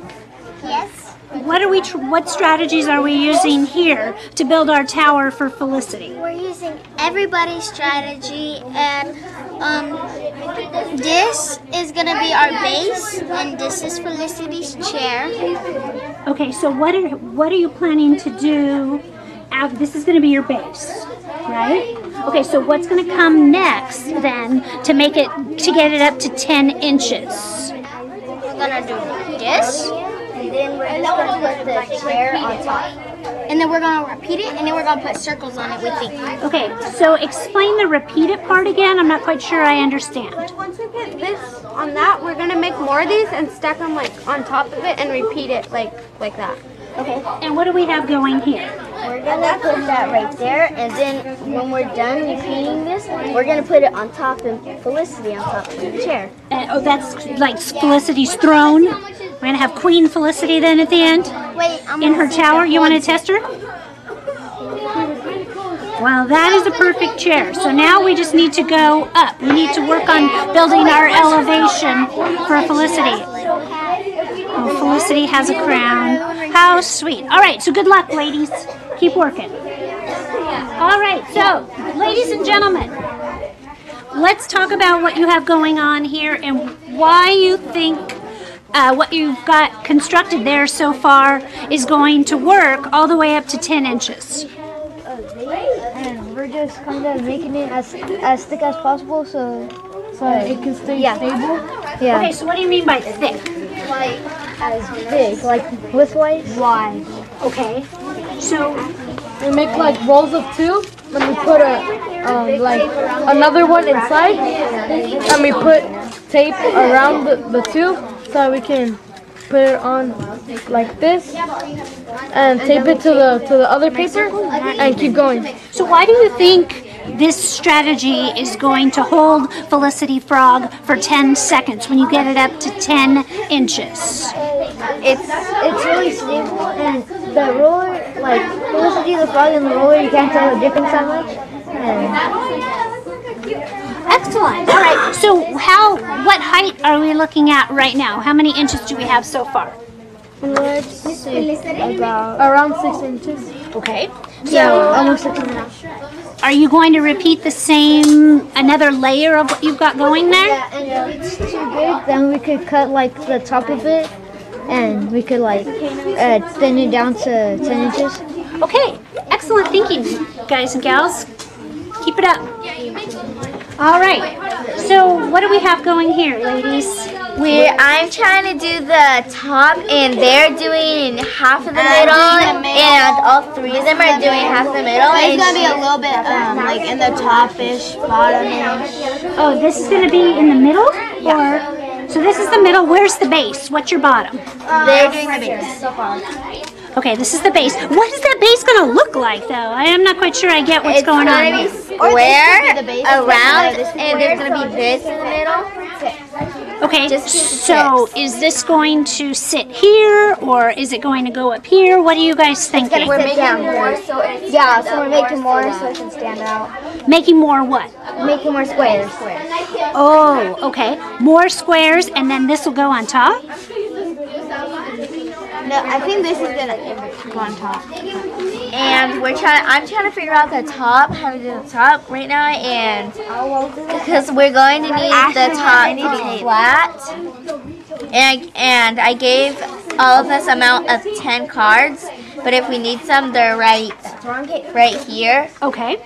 Yes. What strategies are we using here to build our tower for Felicity? We're using everybody's strategy, and this is gonna be our base, and this is Felicity's chair. Okay, so what are you planning to do? This is going to be your base, right? Okay, so what's going to come next then to get it up to 10 inches? We're gonna do this. And then we're just going to put the chair on top. And then we're going to repeat it, and then we're going to put circles on it with the... Okay, so explain the repeat it part again. I'm not quite sure I understand. Once we get this on that, we're going to make more of these and stack them like on top of it and repeat it like that. Okay, and what do we have going here? We're going to put that right there, and then when we're done repeating this, we're going to put it on top and Felicity on top of the chair. Oh, that's like Felicity's throne? We're going to have Queen Felicity then at the end? Wait, in her tower? You want to test her? Well, that is a perfect chair. So now we just need to go up. We need to work on building our elevation for Felicity. Oh, Felicity has a crown. How sweet. All right, so good luck, ladies. Keep working. All right, so, ladies and gentlemen, let's talk about what you have going on here and why you think what you've got constructed there so far is going to work all the way up to 10 inches. And we're just kind of making it as thick as possible so it can stay stable. Yeah. Okay, so what do you mean by thick? Like as big, like width-wise. Wide. Okay. So we make like rolls of 2, and we put like another one inside, and we put tape around the 2 so we can put it on like this and tape it to the other paper and keep going. So why do you think this strategy is going to hold Felicity Frog for 10 seconds when you get it up to 10 inches? It's really stable, and the roller, like Felicity the Frog and the roller, you can't tell the difference that much. Excellent. All right. So what height are we looking at right now? How many inches do we have so far? Let's see, about around 6 inches. Okay. So almost 6.5. Are you going to repeat the same, another layer of what you've got going there? Yeah, and if it's too big, then we could cut like the top of it, and we could like thin it down to 10 inches. Okay. Excellent thinking, guys and gals. Keep it up. All right. So what do we have going here, ladies? I'm trying to do the top, and they're doing half of the middle, and all 3 of them are doing half the middle. It's gonna be a little bit like in the top-ish, bottom-ish. Oh, this is gonna be in the middle, or So this is the middle. Where's the base? What's your bottom? They're doing the base so far. Okay, this is the base. What is that base going to look like, though? I am not quite sure I get what's going on here. Square around, and there's going to be this in the middle. Okay, so is this going to sit here, or is it going to go up here? What are you guys thinking? We're making more, so we're making more so it can stand out. Making more what? Making more squares. Oh, okay. More squares, and then this will go on top? No, I think this is gonna go on top. And I'm trying to figure out the top, how to do the top right now, and because we're going to need the top to be flat. And I gave all of this amount of 10 cards, but if we need some, they're right here. Okay.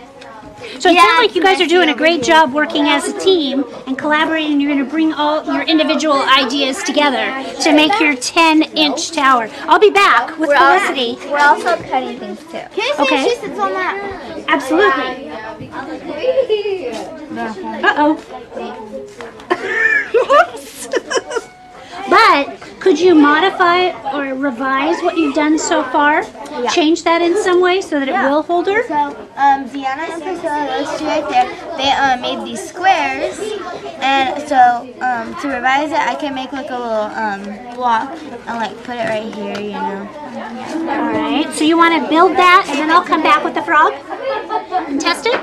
So it sounds like you guys are doing a great job working as a team and collaborating. You're going to bring all your individual ideas together to make your 10-inch tower. I'll be back with Felicity. We're also cutting things too. Okay. Absolutely. Uh-oh. But could you modify or revise what you've done so far? Yeah. Change that in some way so that it will hold her? So, Deanna and Priscilla, those two right there, they made these squares. And so, to revise it, I can make like a little block and like put it right here, you know. Alright, so you want to build that and then I'll come back with the frog and test it?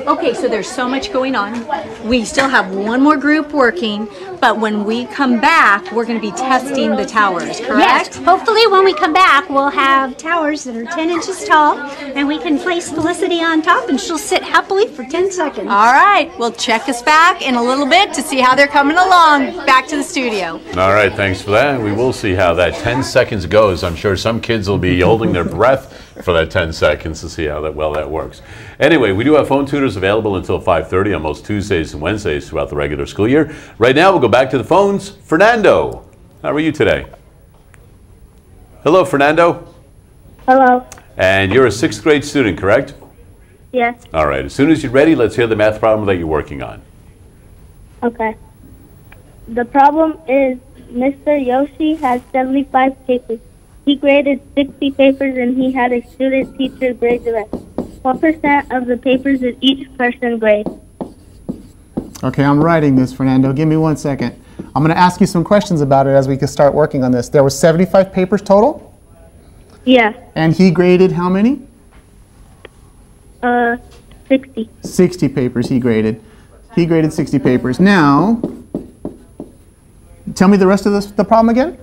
Okay, so there's so much going on. We still have one more group working, but when we come back, we're going to be testing the towers, correct? Yes. Hopefully when we come back, we'll have towers that are 10 inches tall, and we can place Felicity on top, and she'll sit happily for 10 seconds. All right. We'll check us back in a little bit to see how they're coming along. Back to the studio. All right, thanks for that. We will see how that 10 seconds goes. I'm sure some kids will be holding their breath for that 10 seconds to see how well that works. Anyway, we do have phone tutors available until 5:30 on most Tuesdays and Wednesdays throughout the regular school year. Right now, we'll go back to the phones. Fernando, how are you today? Hello, Fernando. Hello. And you're a 6th grade student, correct? Yes. All right, as soon as you're ready, let's hear the math problem that you're working on. Okay. The problem is Mr. Yoshi has 75 papers. He graded 60 papers and he had a student teacher grade the rest. What % of the papers did each person grade? Okay, I'm writing this, Fernando. Give me 1 second. I'm going to ask you some questions about it as we can start working on this. There were 75 papers total? Yeah. And he graded how many? 60. 60 papers he graded. He graded 60 papers. Now, tell me the rest of the problem again.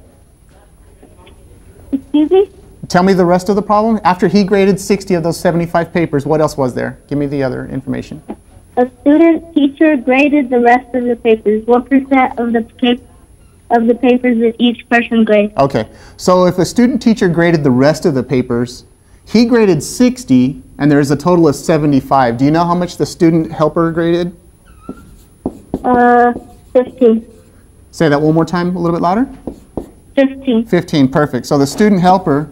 Excuse me? Tell me the rest of the problem. After he graded 60 of those 75 papers, what else was there? Give me the other information. A student teacher graded the rest of the papers. What % of the papers did each person grade? Okay, so if a student teacher graded the rest of the papers, he graded 60, and there's a total of 75. Do you know how much the student helper graded? 15. Say that one more time, a little bit louder. 15. 15, perfect. So the student helper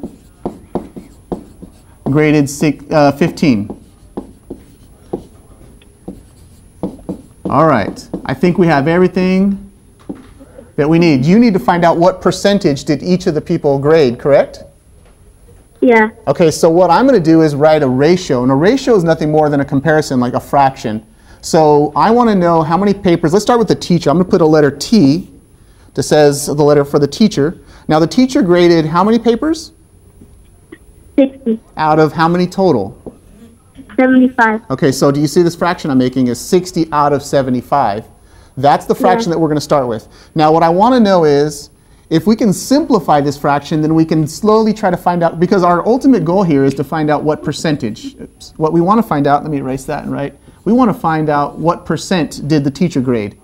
graded 15. All right, I think we have everything that we need. You need to find out what percentage did each of the people grade, correct? Yeah. Okay, so what I'm going to do is write a ratio, and a ratio is nothing more than a comparison, like a fraction. So I want to know how many papers. Let's start with the teacher. I'm going to put a letter T that says the letter for the teacher. Now the teacher graded how many papers? 60. Out of how many total? 75. Okay, so do you see this fraction I'm making is 60 out of 75. That's the fraction that we're going to start with. Now what I want to know is, if we can simplify this fraction, then we can slowly try to find out, because our ultimate goal here is to find out what percentage. Oops. What we want to find out, let me erase that and write, we want to find out what % did the teacher grade.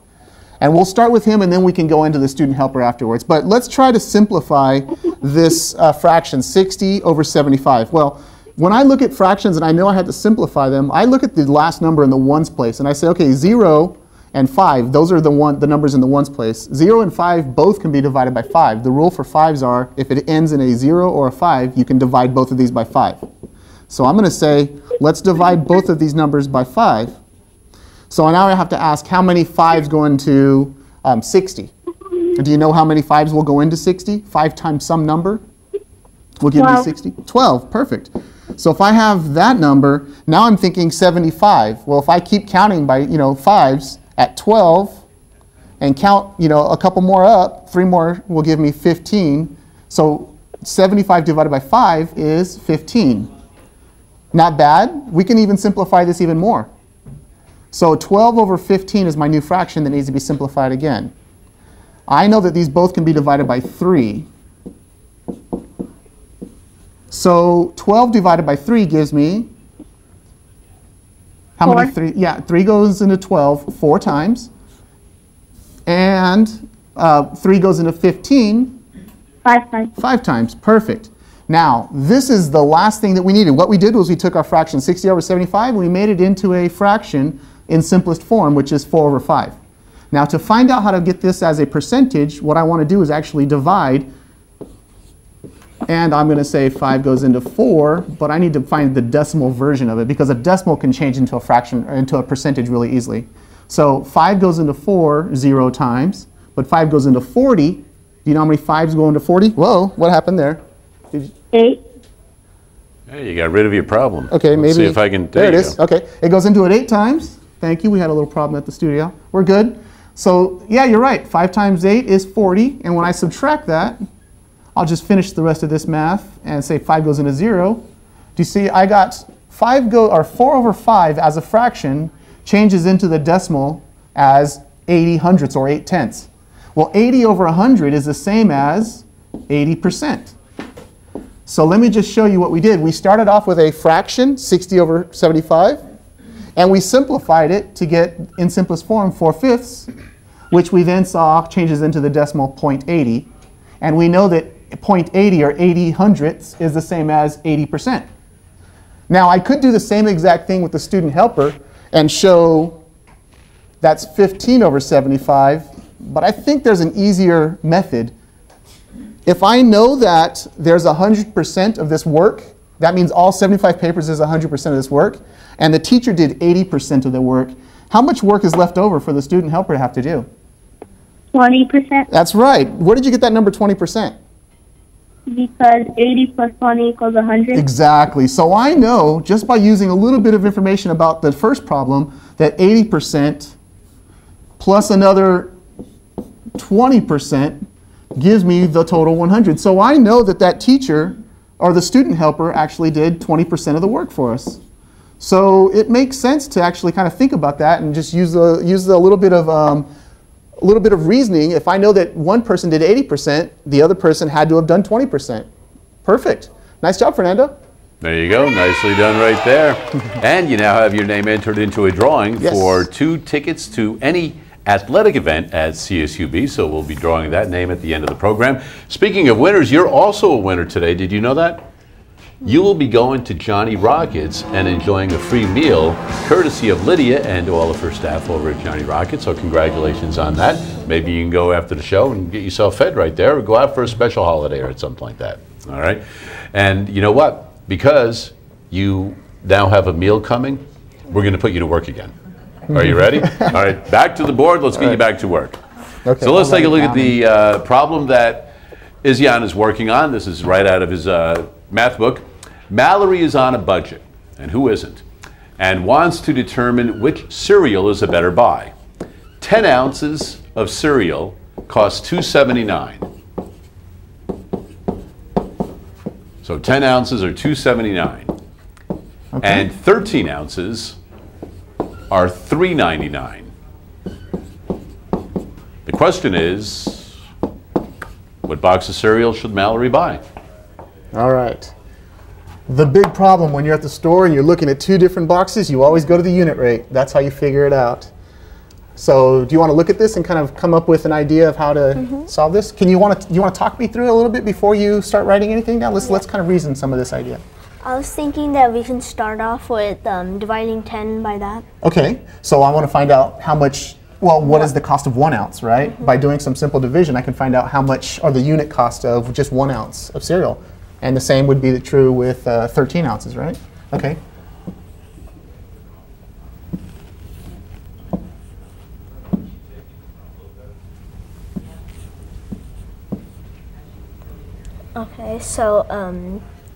And we'll start with him and then we can go into the student helper afterwards. But let's try to simplify this fraction, 60 over 75. Well, when I look at fractions and I know I had to simplify them, I look at the last number in the ones place and I say, okay, 0 and 5, those are the numbers in the ones place. 0 and 5 both can be divided by 5. The rule for 5s are, if it ends in a 0 or a 5, you can divide both of these by 5. So I'm going to say, let's divide both of these numbers by 5. So now I have to ask how many 5s go into 60. Do you know how many 5s will go into 60? 5 times some number will give me 60. 12, perfect. So if I have that number, now I'm thinking 75. Well, if I keep counting by, 5s at 12 and count, a couple more up, 3 more will give me 15. So 75 divided by 5 is 15. Not bad. We can even simplify this even more. So 12 over 15 is my new fraction that needs to be simplified again. I know that these both can be divided by 3. So 12 divided by 3 gives me, how many 3? Yeah, 3 goes into 12 4 times. And 3 goes into 15. 5 times. 5 times, perfect. Now, this is the last thing that we needed. What we did was we took our fraction 60 over 75 and we made it into a fraction in simplest form, which is 4 over 5. Now, to find out how to get this as a percentage, what I want to do is actually divide. And I'm going to say 5 goes into 4, but I need to find the decimal version of it because a decimal can change into a fraction or into a percentage really easily. So 5 goes into 4 0 times, but 5 goes into 40. Do you know how many 5s go into 40? Whoa, what happened there? 8. Hey, you got rid of your problem. Okay, maybe. Let's see if I can. There it is. Okay, it goes into it 8 times. Thank you. We had a little problem at the studio. We're good. So yeah, you're right. 5 times 8 is 40. And when I subtract that, I'll just finish the rest of this math and say 5 goes into 0. Do you see I got 4 over 5 as a fraction changes into the decimal as 80 hundredths or 8 tenths. Well, 80 over 100 is the same as 80%. So let me just show you what we did. We started off with a fraction, 60 over 75, and we simplified it to get, in simplest form, 4/5, which we then saw changes into the decimal 0.80. And we know that 0.80 or 80 hundredths is the same as 80%. Now, I could do the same exact thing with the student helper and show that's 15 over 75, but I think there's an easier method. If I know that there's 100% of this work, that means all 75 papers is 100% of this work, and the teacher did 80% of the work, how much work is left over for the student helper to have to do? 20%. That's right. Where did you get that number 20%? Because 80 plus 20 equals 100. Exactly. So I know, just by using a little bit of information about the first problem, that 80% plus another 20% gives me the total 100. So I know that that teacher or the student helper actually did 20% of the work for us. So it makes sense to actually kind of think about that and just use a little bit of reasoning. If I know that one person did 80%, the other person had to have done 20%. Perfect. Nice job, Fernando. There you go. Nicely done right there. And you now have your name entered into a drawing for 2 tickets to any athletic event at CSUB. So we'll be drawing that name at the end of the program. Speaking of winners, you're also a winner today. Did you know that? You will be going to Johnny Rockets and enjoying a free meal courtesy of Lydia and all of her staff over at Johnny Rockets. So congratulations on that. Maybe you can go after the show and get yourself fed right there, or go out for a special holiday or something like that. All right. And you know what? Because you now have a meal coming, we're going to put you to work again. Are you ready? All right. Back to the board. Let's get you back to work. Okay, so let's take a look at the problem that Izyan is working on. This is right out of his math book. Mallory is on a budget, and who isn't, and wants to determine which cereal is a better buy. 10 ounces of cereal costs $2.79. So 10 ounces are $2.79. Okay. And 13 ounces are $3.99. The question is, what box of cereal should Mallory buy? All right. The big problem when you're at the store and you're looking at 2 different boxes, you always go to the unit rate. That's how you figure it out. So do you want to look at this and kind of come up with an idea of how to solve this? You want to talk me through it a little bit before you start writing anything down? Let's kind of reason some of this idea. I was thinking that we can start off with dividing 10 by that. Okay, so I want to find out how much, well, what is the cost of 1 ounce, right? By doing some simple division, I can find out how much, or the unit cost of just 1 ounce of cereal. And the same would be true with 13 ounces, right? Okay. Okay, so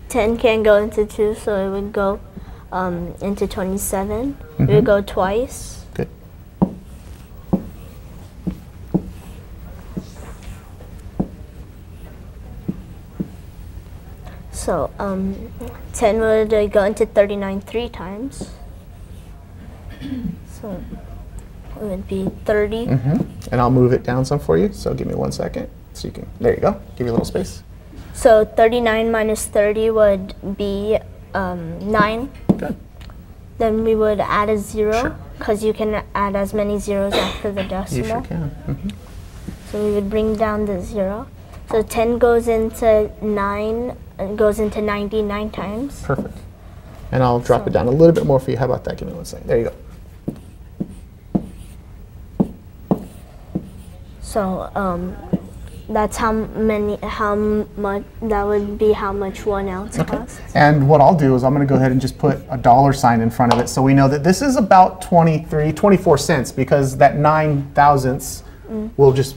10 can't go into 2, so it would go into 27. It would go twice. Good. So 10 would go into 39 3 times. So it would be 30. And I'll move it down some for you, so give me 1 second. So you can, there you go, give you a little space. So 39 minus 30 would be 9. Good. Then we would add a 0, because you can add as many zeros after the decimal. You sure can. So we would bring down the 0. So 10 goes into 9, goes into 99 times. Perfect. And I'll drop it down a little bit more for you. How about that? Give me 1 second. There you go. So that's how much, that would be how much 1 ounce costs. And what I'll do is I'm going to go ahead and just put a dollar sign in front of it so we know that this is about 24 cents, because that 9 thousandths, we'll just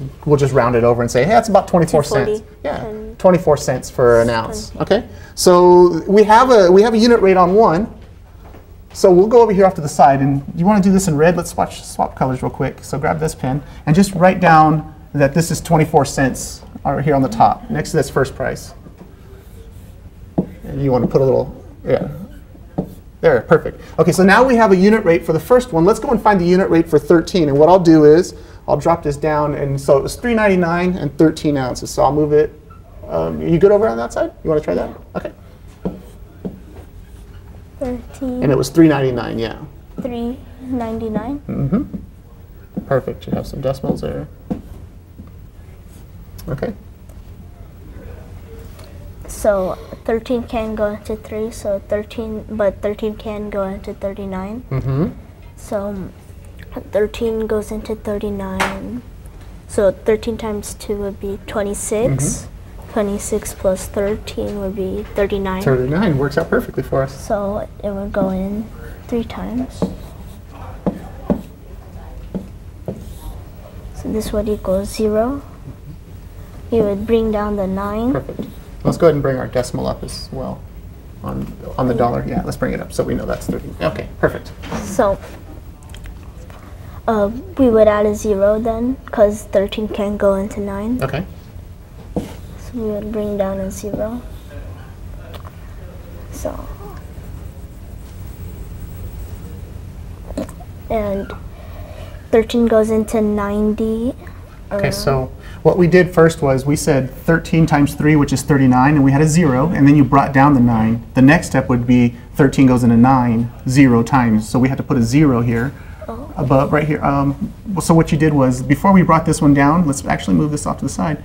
round it over and say, hey, that's about 24 cents. Yeah, 24 cents for an ounce. Okay, so we have a unit rate on 1. So we'll go over here off to the side, and you want to do this in red? Let's swap colors real quick. So grab this pen and just write down that this is 24 cents right here on the top, next to this first price. And you want to put a little, yeah. There, perfect. Okay, so now we have a unit rate for the first one. Let's go and find the unit rate for 13. And what I'll do is, I'll drop this down, and so it was $3.99 and 13 ounces. So I'll move it. You good over on that side? You want to try that? Okay. 13. And it was $3.99, yeah. $3.99. Perfect. You have some decimals there. Okay. So 13 can go into 3, so 13 can go into 39. So 13 goes into 39. So 13 times 2 would be 26. 26 plus 13 would be 39. 39 works out perfectly for us. So it would go in 3 times. So this would equal 0. You would bring down the 9. Perfect. Let's go ahead and bring our decimal up as well on the dollar. Yeah, let's bring it up so we know that's 13. Okay, perfect. So we would add a 0 then, because 13 can go into 9. Okay. So we would bring down a 0. So, and 13 goes into 90. Okay, so what we did first was we said 13 times 3, which is 39, and we had a 0, and then you brought down the 9. The next step would be 13 goes into 9, 0 times. So we had to put a 0 here, above, right here. So what you did was, before we brought this one down, let's actually move this off to the side.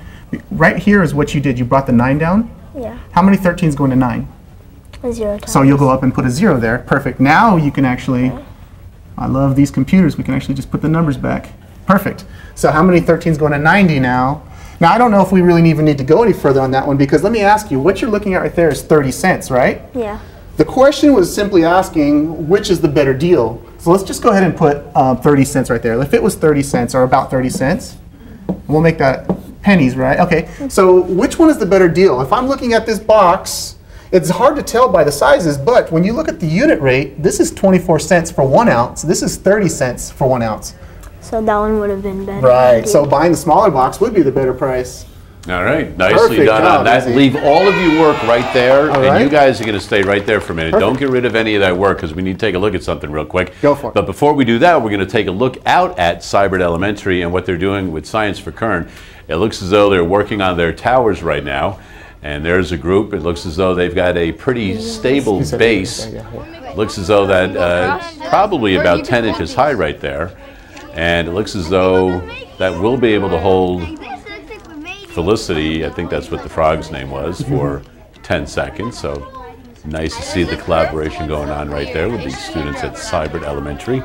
Right here is what you did. You brought the 9 down. Yeah. How many 13s go into 9? A 0 times. So you'll go up and put a 0 there. Perfect. Now you can actually, I love these computers, we can actually just put the numbers back. Perfect. So how many 13s go into 90 now? Now I don't know if we really even need to go any further on that one, because let me ask you, what you're looking at right there is 30 cents, right? Yeah. The question was simply asking which is the better deal. So let's just go ahead and put 30 cents right there. If it was 30 cents or about 30 cents, we'll make that pennies, right? Okay, so which one is the better deal? If I'm looking at this box, it's hard to tell by the sizes, but when you look at the unit rate, this is 24 cents for 1 ounce. This is 30 cents for 1 ounce. So that one would have been better. Right, so buying the smaller box would be the better price. All right, nicely Perfect done job, on that. Izzy. Leave all of your work right there, All and right. you guys are going to stay right there for a minute. Perfect. Don't get rid of any of that work, because we need to take a look at something real quick. Go for it. But before we do that, we're going to take a look out at Seibert Elementary and what they're doing with Science for Kern. It looks as though they're working on their towers right now, and there's a group. It looks as though they've got a pretty stable base. Looks as though that probably about 10 inches high right there. And it looks as though that will be able to hold Felicity, I think that's what the frog's name was, for 10 seconds. So nice to see the collaboration going on right there with these students at Seibert Elementary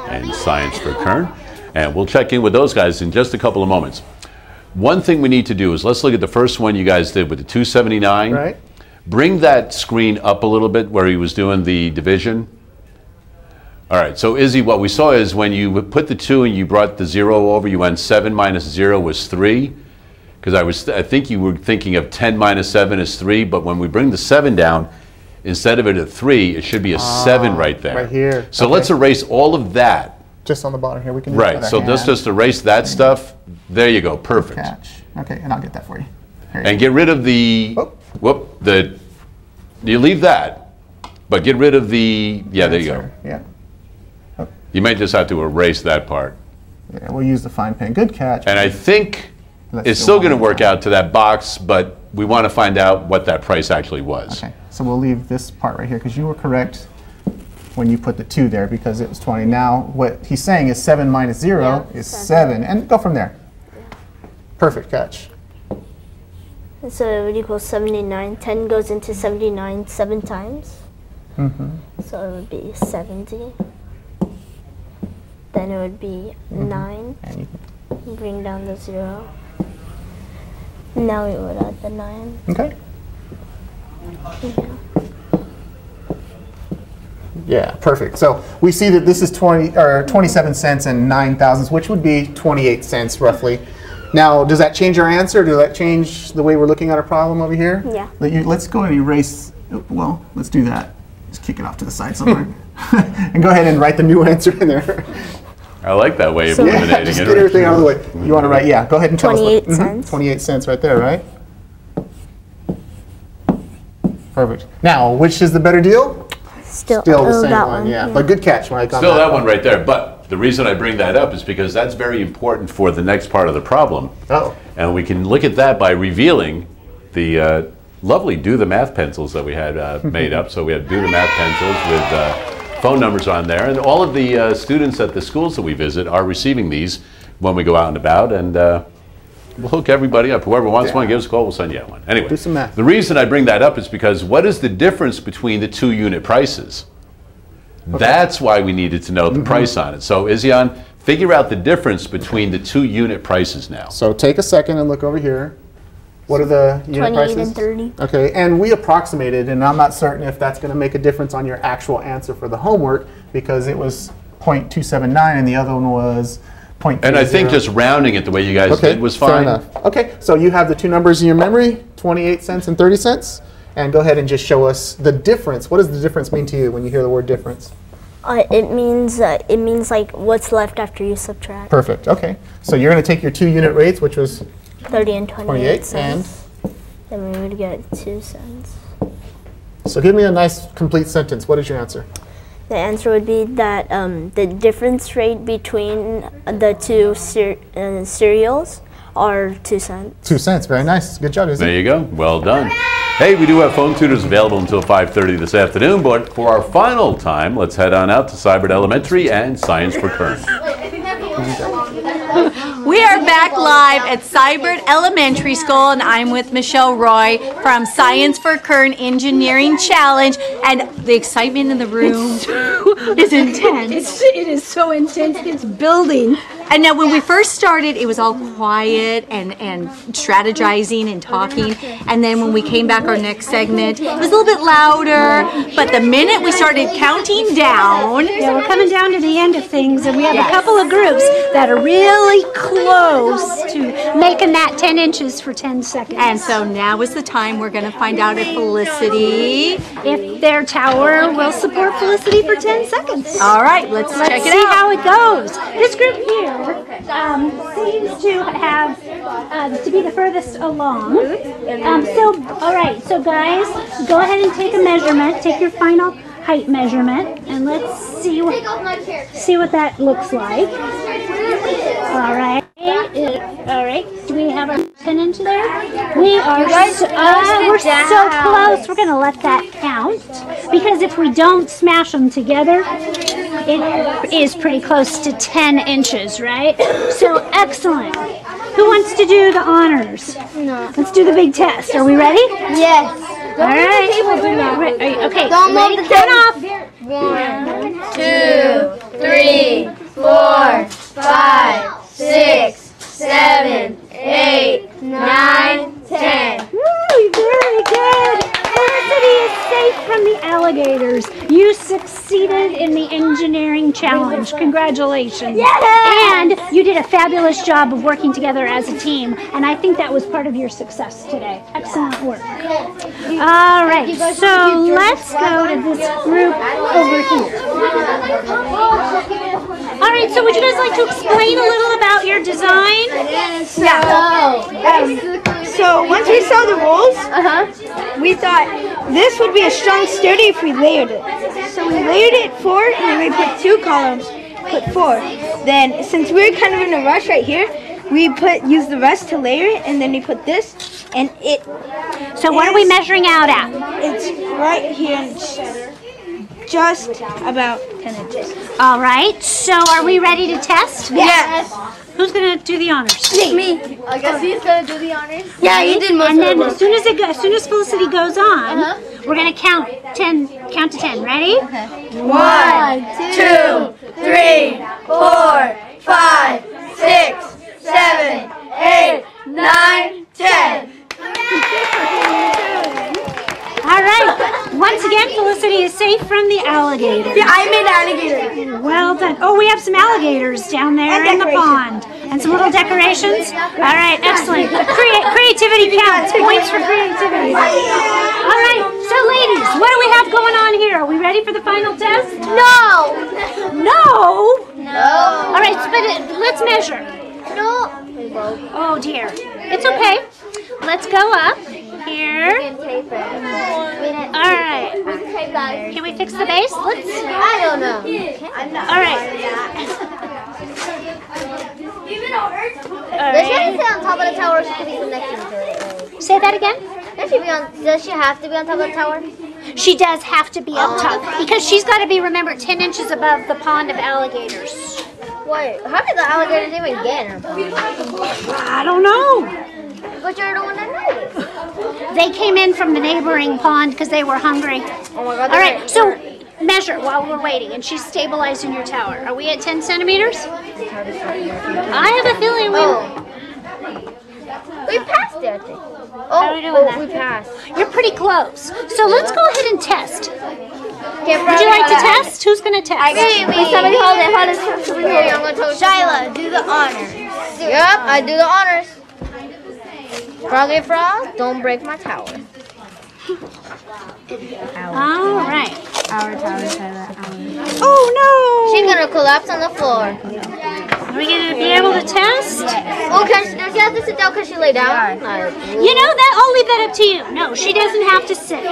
and Science for Kern. And we'll check in with those guys in just a couple of moments. One thing we need to do is let's look at the first one you guys did with the 279. Right. Bring that screen up a little bit where he was doing the division. All right, so Izzy, what we saw is when you put the 2 and you brought the 0 over, you went 7 minus 0 was 3. because I think you were thinking of 10 minus 7 is 3, but when we bring the 7 down, instead of it at 3, it should be a 7 right there. Right here. So let's erase all of that. Just on the bottom here, we can do Right, so let's just erase that stuff. There you go, perfect. Catch. Okay, and I'll get that for you. And get rid of the, you leave that, but get rid of the, there you go. Yeah. You may just have to erase that part. Yeah, we'll use the fine pen. Good catch. And I think it's still going to work out to that box, but we want to find out what that price actually was. Okay, so we'll leave this part right here because you were correct when you put the 2 there because it was 20. Now what he's saying is 7 minus 0 is 7, and go from there. Perfect catch. So it would equal 79. 10 goes into 79 7 times. So it would be 70. Then it would be 9. Bring down the 0. Now we would add the 9. Okay. Yeah, perfect. So we see that this is 27 cents and 9 thousandths, which would be 28 cents roughly. Now, does that change our answer? Does that change the way we're looking at our problem over here? Yeah. Let's go and erase, well, let's do that. Just kick it off to the side somewhere. And go ahead and write the new answer in there. I like that way of eliminating just it. get everything out of the way. You want to write, go ahead and tell us. 28 cents. 28 cents right there, right? Perfect. Now, which is the better deal? Still the same that one, yeah. But good catch, Mike. Still that one right there, but the reason I bring that up is because that's very important for the next part of the problem. And we can look at that by revealing the lovely Do the Math pencils that we had made up. So we had Do the Math pencils with phone numbers on there, and all of the students at the schools that we visit are receiving these when we go out and about, and we'll hook everybody up. Whoever wants one, give us a call, we'll send you out one. Anyway, do some math. The reason I bring that up is because what is the difference between the 2 unit prices? That's why we needed to know the price on it. So Izyan, figure out the difference between the 2 unit prices now. So take a second and look over here. What are the unit prices? 28 and 30. Okay, and we approximated, and I'm not certain if that's going to make a difference on your actual answer for the homework because it was 0.279 and the other one was 0.30. And I think just rounding it the way you guys did was fine. Fair enough. Okay, so you have the 2 numbers in your memory, 28 cents and 30 cents, and go ahead and just show us the difference. What does the difference mean to you when you hear the word difference? It means like what's left after you subtract. Perfect. Okay, so you're going to take your 2 unit rates, which was 30 and 28 cents. Then we would get 2 cents. So give me a nice complete sentence. What is your answer? The answer would be that the difference rate between the 2 cereals are 2 cents. 2 cents. Very nice. Good job, Izzy. There you go. Well done. Hey, we do have phone tutors available until 5:30 this afternoon, but for our final time, let's head on out to Seibert Elementary and Science for Kern. We are back live at Seibert Elementary School, and I'm with Michelle Roy from Science for Kern Engineering Challenge, and the excitement in the room is intense. It is so intense, it's building. And now when we first started, it was all quiet and strategizing and talking, and then when we came back our next segment, it was a little bit louder, but the minute we started counting down... Yeah, we're coming down to the end of things, and we have a couple of groups that are really close to making that 10 inches for 10 seconds. And so now is the time we're going to find out if Felicity... if their tower will support Felicity for 10 seconds. All right, let's check it out. Let's see how it goes. This group here seems to have to be the furthest along. All right, so guys, go ahead and take a measurement. Take your final height measurement, and let's see what that looks like. All right. All right. Do we have our 10 inch there? We are. We're so close. We're going to let that count because if we don't smash them together, it is pretty close to 10 inches, right? So excellent. Who wants to do the honors? No. Let's do the big test. Are we ready? Yes. All right. Okay. Ready? Count off. 1, 2, 3, 4, 5, 6, 7, 8, 9, 10. Woo, very good. Felicity is safe from the alligators. You succeeded in the engineering challenge. gosh, congratulations. And you did a fabulous job of working together as a team, and I think that was part of your success today. Excellent work. All right, so let's go to this group over here. All right, so would you guys like to explain a little about your design? So once we saw the rolls, we thought this would be a strong sturdy if we layered it. So we layered it 4, and then we put 2 columns, put 4. Then since we were kind of in a rush right here, we used the rest to layer it, and then we put this, and it. So what are we measuring out at? It's right here, just about 10 inches. All right, so are we ready to test? Yes. Who's gonna do the honors? Me. I guess he's gonna do the honors. Yeah, you did most and of then the as soon as Felicity goes on, we're gonna count to 10. Ready? 1, 2, 3, 4, 5, 6, 7, 8, 9, 10. All right. Once again, Felicity is safe from the alligator. Yeah, I made alligator. Well done. Oh, we have some alligators down there in the pond. And some little decorations. All right, excellent. Creativity counts. Points for creativity. All right, so ladies, what do we have going on here? Are we ready for the final test? No. No? No. All right, but let's measure. No. Oh, dear. It's okay. Let's go up here. All right. Can we fix the base? Let's. I don't know. All right. Does she have to sit on top of the tower, or she can be connected to it? Say that again? Does she have to be on top of the tower? She does have to be up top because she's got to be, remember, 10 inches above the pond of alligators. Wait, how did the alligators even get in her pond? I don't know. But you're the one that noticed. They came in from the neighboring pond because they were hungry. Oh my God. All right, so measure while we're waiting, and she's stabilizing your tower. Are we at 10 centimeters? I have a feeling we passed it, I think. How are we doing we passed. You're pretty close. So let's go ahead and test. Okay, would you like to test? Who's going to test? Somebody hold it. Shyla, do the honors. Yep, I do the honors. Froggy Frog, don't break my tower. All right. Our tower, Shyla. Oh, no. She's going to collapse on the floor. Are we going to be able to test? Oh, does she have to sit down because she lay down? You know, I'll leave that up to you. No, she doesn't have to sit.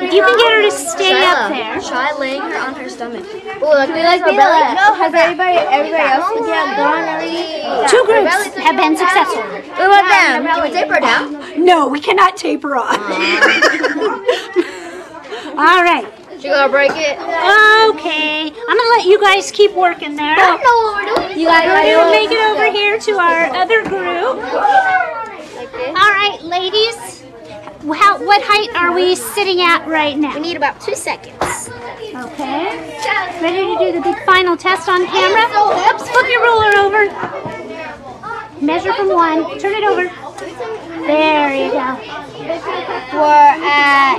If you can get her to stay up there. Try laying her on her stomach. Oh, like her belly? No, has everybody else gone already? 2 groups have been successful. What about them? Can we tape her down? No, we cannot tape her off. All right. She gonna break it? Okay. I'm gonna let you guys keep working there. I don't know what we're doing. You guys are make it over here to our other group. All right, ladies. What height are we sitting at right now? We need about 2 seconds. Okay. Ready to do the big final test on camera? Oops, flip your ruler over. Measure from 1. Turn it over. There you go. We're at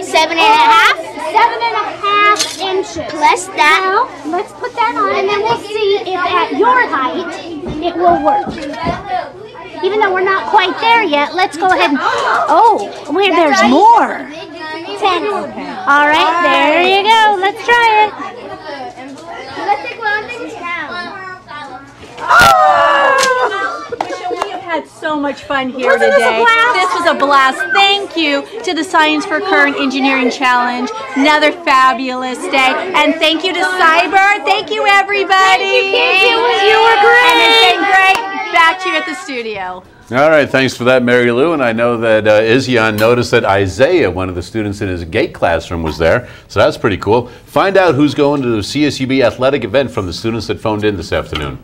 7.5. 7.5 inches. Plus that. Now, let's put that on and then we'll see if at your height it will work. Even though we're not quite there yet, let's go ahead and, there's more. 10. All right, there you go. Let's try it. Let's take one thing down. We have had so much fun here today. This was a blast. Thank you to the Science for Kern Engineering Challenge. Another fabulous day. And thank you to Cyber. Thank you, everybody. You were great. And it's been great. Back to you at the studio. All right, thanks for that, Mary Lou. And I know that Izzion noticed that Isaiah, one of the students in his GATE classroom, was there. So that's pretty cool. Find out who's going to the CSUB athletic event from the students that phoned in this afternoon.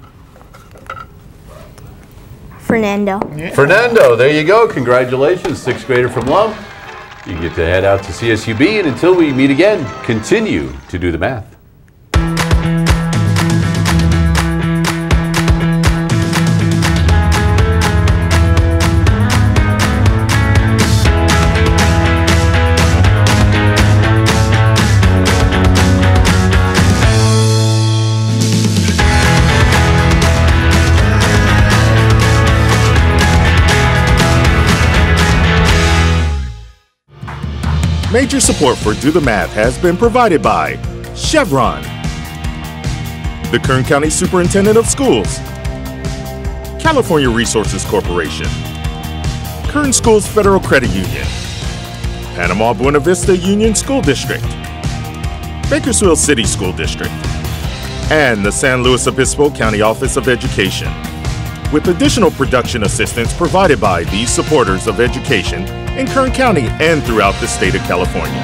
Fernando. Fernando, there you go. Congratulations, 6th grader from Lum. You get to head out to CSUB, and until we meet again, continue to do the math. Major support for Do the Math has been provided by Chevron, the Kern County Superintendent of Schools, California Resources Corporation, Kern Schools Federal Credit Union, Panama Buena Vista Union School District, Bakersfield City School District, and the San Luis Obispo County Office of Education, with additional production assistance provided by these supporters of education in Kern County and throughout the state of California.